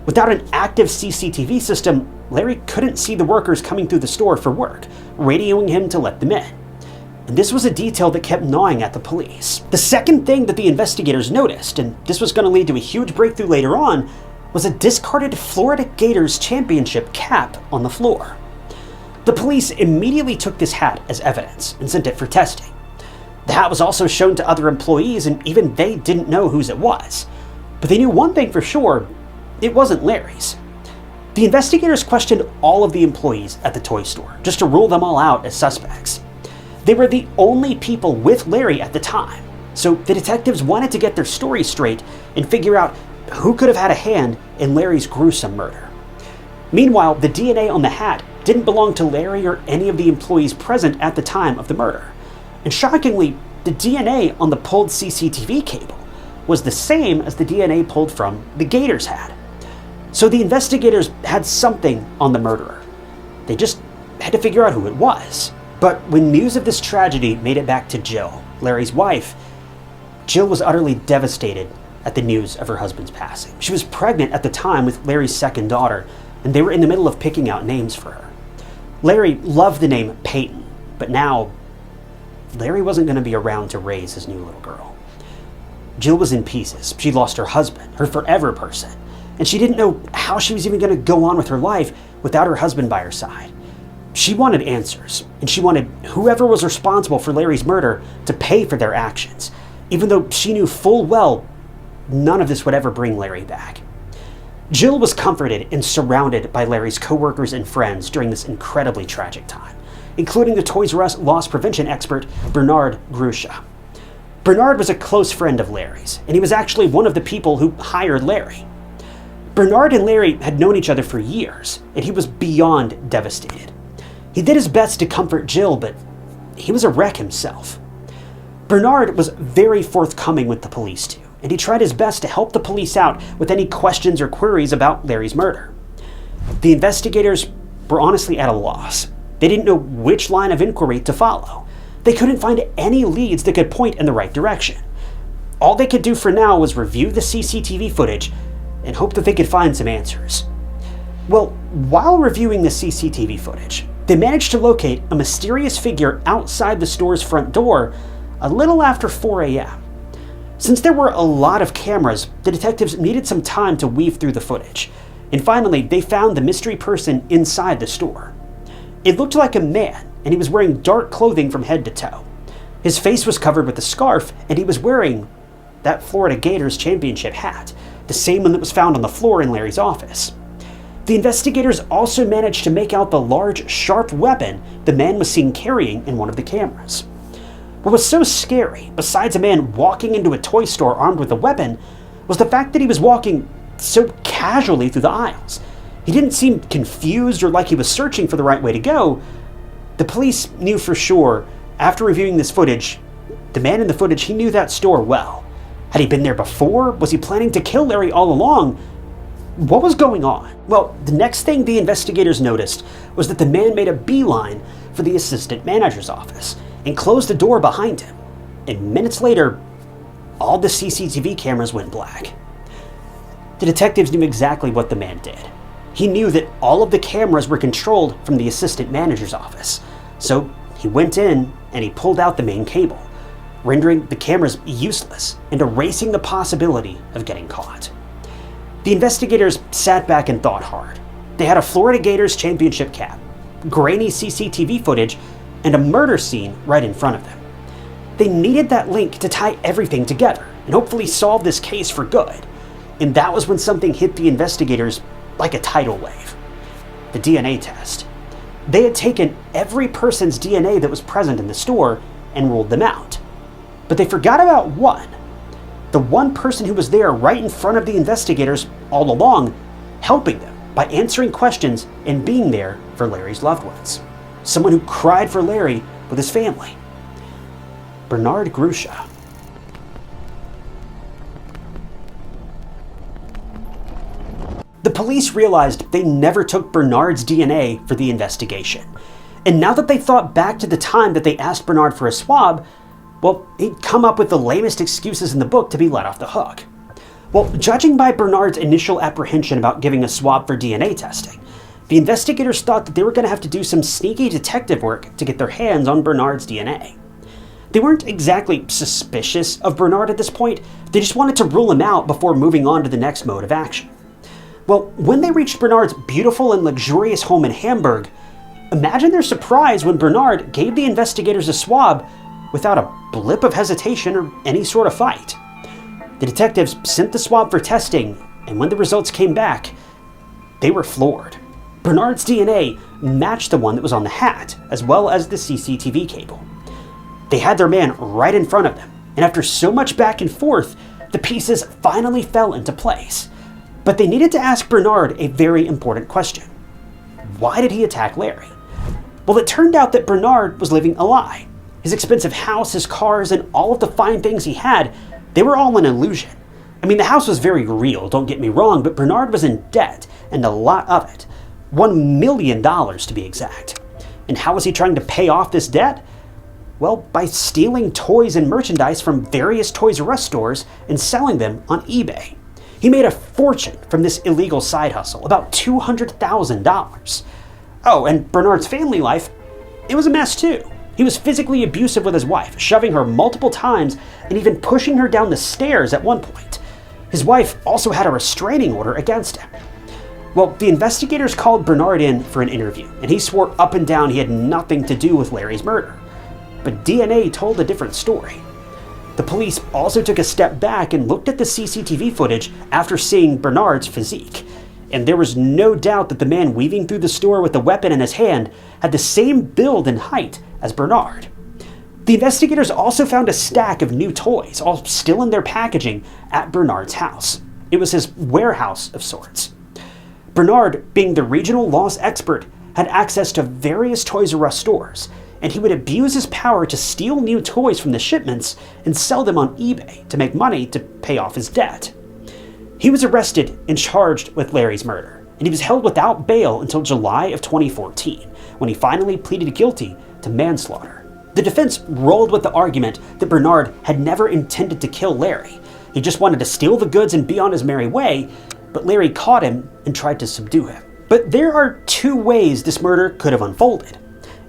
Speaker 1: Without an active CCTV system, Larry couldn't see the workers coming through the store for work, radioing him to let them in. And this was a detail that kept gnawing at the police. The second thing that the investigators noticed, and this was going to lead to a huge breakthrough later on, was a discarded Florida Gators championship cap on the floor. The police immediately took this hat as evidence and sent it for testing. The hat was also shown to other employees, and even they didn't know whose it was. But they knew one thing for sure: it wasn't Larry's. The investigators questioned all of the employees at the toy store, just to rule them all out as suspects. They were the only people with Larry at the time, so the detectives wanted to get their story straight and figure out who could have had a hand in Larry's gruesome murder. Meanwhile, the DNA on the hat didn't belong to Larry or any of the employees present at the time of the murder. And shockingly, the DNA on the pulled CCTV cable was the same as the DNA pulled from the Gators hat. So the investigators had something on the murderer. They just had to figure out who it was. But when news of this tragedy made it back to Jill, Larry's wife, Jill was utterly devastated at the news of her husband's passing. She was pregnant at the time with Larry's second daughter, and they were in the middle of picking out names for her. Larry loved the name Peyton, but now Larry wasn't going to be around to raise his new little girl. Jill was in pieces. She'd lost her husband, her forever person, and she didn't know how she was even going to go on with her life without her husband by her side. She wanted answers, and she wanted whoever was responsible for Larry's murder to pay for their actions, even though she knew full well none of this would ever bring Larry back. Jill was comforted and surrounded by Larry's coworkers and friends during this incredibly tragic time, including the Toys R Us loss prevention expert Bernard Grusha. Bernard was a close friend of Larry's, and he was actually one of the people who hired Larry. Bernard and Larry had known each other for years, and he was beyond devastated. He did his best to comfort Jill, but he was a wreck himself. Bernard was very forthcoming with the police too, and he tried his best to help the police out with any questions or queries about Larry's murder. The investigators were honestly at a loss. They didn't know which line of inquiry to follow. They couldn't find any leads that could point in the right direction. All they could do for now was review the CCTV footage and hope that they could find some answers. Well, while reviewing the CCTV footage, they managed to locate a mysterious figure outside the store's front door a little after 4 a.m. Since there were a lot of cameras, the detectives needed some time to weave through the footage, and finally they found the mystery person inside the store. It looked like a man, and he was wearing dark clothing from head to toe. His face was covered with a scarf, and he was wearing that Florida Gators championship hat, the same one that was found on the floor in Larry's office. The investigators also managed to make out the large, sharp weapon the man was seen carrying in one of the cameras. What was so scary, besides a man walking into a toy store armed with a weapon, was the fact that he was walking so casually through the aisles. He didn't seem confused or like he was searching for the right way to go. The police knew for sure, after reviewing this footage, the man in the footage, he knew that store well. Had he been there before? Was he planning to kill Larry all along? What was going on? Well, the next thing the investigators noticed was that the man made a beeline for the assistant manager's office and closed the door behind him. And minutes later, all the CCTV cameras went black. The detectives knew exactly what the man did. He knew that all of the cameras were controlled from the assistant manager's office. So he went in and he pulled out the main cable, rendering the cameras useless and erasing the possibility of getting caught. The investigators sat back and thought hard. They had a Florida Gators championship cap, grainy CCTV footage, and a murder scene right in front of them. They needed that link to tie everything together and hopefully solve this case for good. And that was when something hit the investigators like a tidal wave. The DNA test. They had taken every person's DNA that was present in the store and ruled them out. But they forgot about one. The one person who was there right in front of the investigators all along, helping them by answering questions and being there for Larry's loved ones. Someone who cried for Larry with his family. Bernard Grusha. The police realized they never took Bernard's DNA for the investigation. And now that they thought back to the time that they asked Bernard for a swab, well, he'd come up with the lamest excuses in the book to be let off the hook. Well, judging by Bernard's initial apprehension about giving a swab for DNA testing, the investigators thought that they were going to have to do some sneaky detective work to get their hands on Bernard's DNA. They weren't exactly suspicious of Bernard at this point, they just wanted to rule him out before moving on to the next mode of action. Well, when they reached Bernard's beautiful and luxurious home in Hamburg, imagine their surprise when Bernard gave the investigators a swab without a blip of hesitation or any sort of fight. The detectives sent the swab for testing, and when the results came back, they were floored. Bernard's DNA matched the one that was on the hat, as well as the CCTV cable. They had their man right in front of them, and after so much back and forth, the pieces finally fell into place. But they needed to ask Bernard a very important question. Why did he attack Larry? Well, it turned out that Bernard was living a lie. His expensive house, his cars, and all of the fine things he had, they were all an illusion. I mean, the house was very real, don't get me wrong, but Bernard was in debt, and a lot of it. $1 million to be exact. And how was he trying to pay off this debt? Well, by stealing toys and merchandise from various Toys R Us stores and selling them on eBay. He made a fortune from this illegal side hustle, about $200,000. Oh, and Bernard's family life, it was a mess too. He was physically abusive with his wife, shoving her multiple times and even pushing her down the stairs at one point. His wife also had a restraining order against him. Well, the investigators called Bernard in for an interview, and he swore up and down he had nothing to do with Larry's murder. But DNA told a different story. The police also took a step back and looked at the CCTV footage after seeing Bernard's physique. and there was no doubt that the man weaving through the store with the weapon in his hand had the same build and height as Bernard. The investigators also found a stack of new toys, all still in their packaging, at Bernard's house. It was his warehouse of sorts. Bernard, being the regional loss expert, had access to various Toys R Us stores, and he would abuse his power to steal new toys from the shipments and sell them on eBay to make money to pay off his debt. He was arrested and charged with Larry's murder, and he was held without bail until July of 2014, when he finally pleaded guilty to manslaughter. The defense rolled with the argument that Bernard had never intended to kill Larry. He just wanted to steal the goods and be on his merry way, but Larry caught him and tried to subdue him. But there are two ways this murder could have unfolded.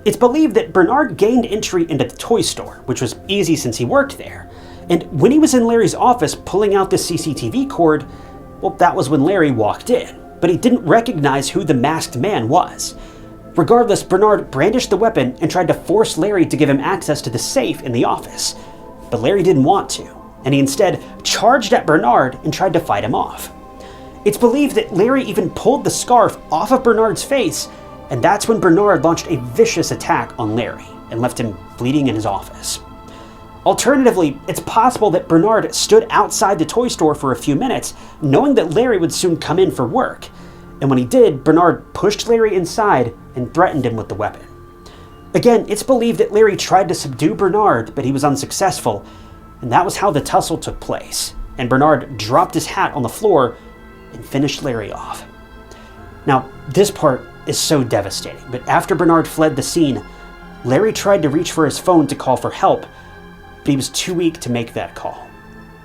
Speaker 1: It's believed that Bernard gained entry into the toy store, which was easy since he worked there. And when he was in Larry's office pulling out the CCTV cord, well, that was when Larry walked in, but he didn't recognize who the masked man was. Regardless, Bernard brandished the weapon and tried to force Larry to give him access to the safe in the office. But Larry didn't want to, and he instead charged at Bernard and tried to fight him off. It's believed that Larry even pulled the scarf off of Bernard's face, and that's when Bernard launched a vicious attack on Larry and left him bleeding in his office. Alternatively, it's possible that Bernard stood outside the toy store for a few minutes, knowing that Larry would soon come in for work. And when he did, Bernard pushed Larry inside and threatened him with the weapon. Again, it's believed that Larry tried to subdue Bernard, but he was unsuccessful, and that was how the tussle took place. And Bernard dropped his hat on the floor and finished Larry off. Now, this part is so devastating, but after Bernard fled the scene, Larry tried to reach for his phone to call for help, but he was too weak to make that call.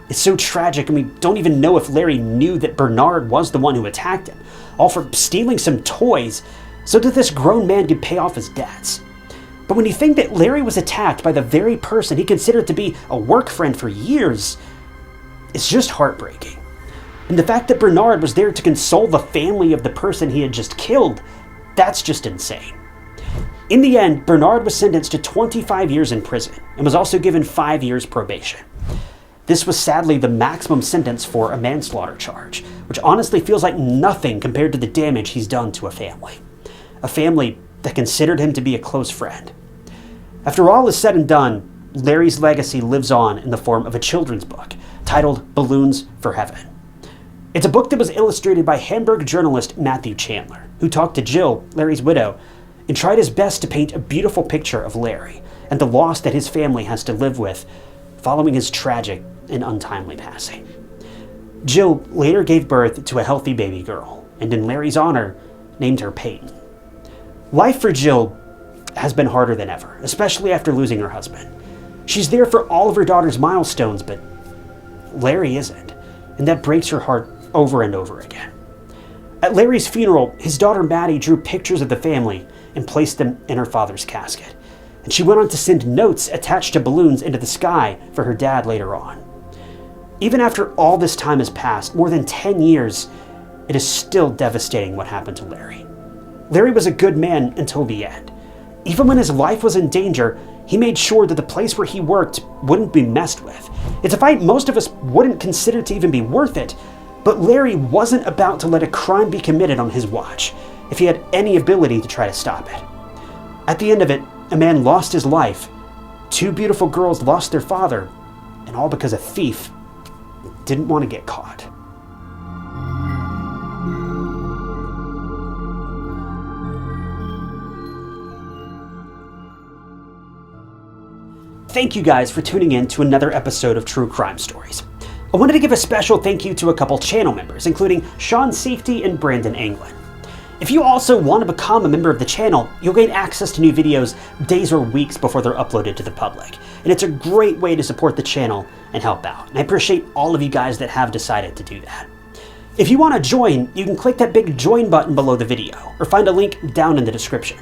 Speaker 1: It's so tragic, and we don't even know if Larry knew that Bernard was the one who attacked him, all for stealing some toys so that this grown man could pay off his debts. But when you think that Larry was attacked by the very person he considered to be a work friend for years, it's just heartbreaking. And the fact that Bernard was there to console the family of the person he had just killed, that's just insane. In the end, Bernard was sentenced to 25 years in prison and was also given 5 years probation. This was sadly the maximum sentence for a manslaughter charge, which honestly feels like nothing compared to the damage he's done to a family. A family that considered him to be a close friend. After all is said and done, Larry's legacy lives on in the form of a children's book titled Balloons for Heaven. It's a book that was illustrated by Hamburg journalist Matthew Chandler, who talked to Jill, Larry's widow, and tried his best to paint a beautiful picture of Larry and the loss that his family has to live with following his tragic and untimely passing. Jill later gave birth to a healthy baby girl, and in Larry's honor, named her Peyton. Life for Jill has been harder than ever, especially after losing her husband. She's there for all of her daughter's milestones, but Larry isn't, and that breaks her heart over and over again. At Larry's funeral, his daughter Maddie drew pictures of the family and placed them in her father's casket, and she went on to send notes attached to balloons into the sky for her dad later on. Even after all this time has passed, more than 10 years, it is still devastating what happened to Larry. Larry was a good man until the end. Even when his life was in danger, he made sure that the place where he worked wouldn't be messed with. It's a fight most of us wouldn't consider to even be worth it, but Larry wasn't about to let a crime be committed on his watch, if he had any ability to try to stop it. At the end of it, a man lost his life, 2 beautiful girls lost their father, and all because a thief didn't want to get caught. Thank you guys for tuning in to another episode of True Crime Stories. I wanted to give a special thank you to a couple channel members, including Sean Safety and Brandon Anglin. If you also want to become a member of the channel, you'll gain access to new videos days or weeks before they're uploaded to the public. And it's a great way to support the channel and help out. And I appreciate all of you guys that have decided to do that. If you want to join, you can click that big join button below the video, or find a link down in the description.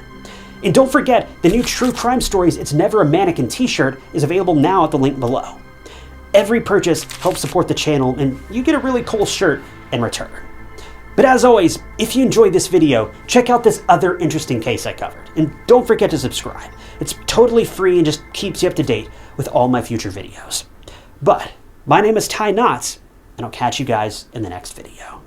Speaker 1: And don't forget, the new True Crime Stories It's Never a Mannequin t-shirt is available now at the link below. Every purchase helps support the channel, and you get a really cool shirt in return. But as always, if you enjoyed this video, check out this other interesting case I covered. And don't forget to subscribe. It's totally free and just keeps you up to date with all my future videos. But my name is Ty Knotts, and I'll catch you guys in the next video.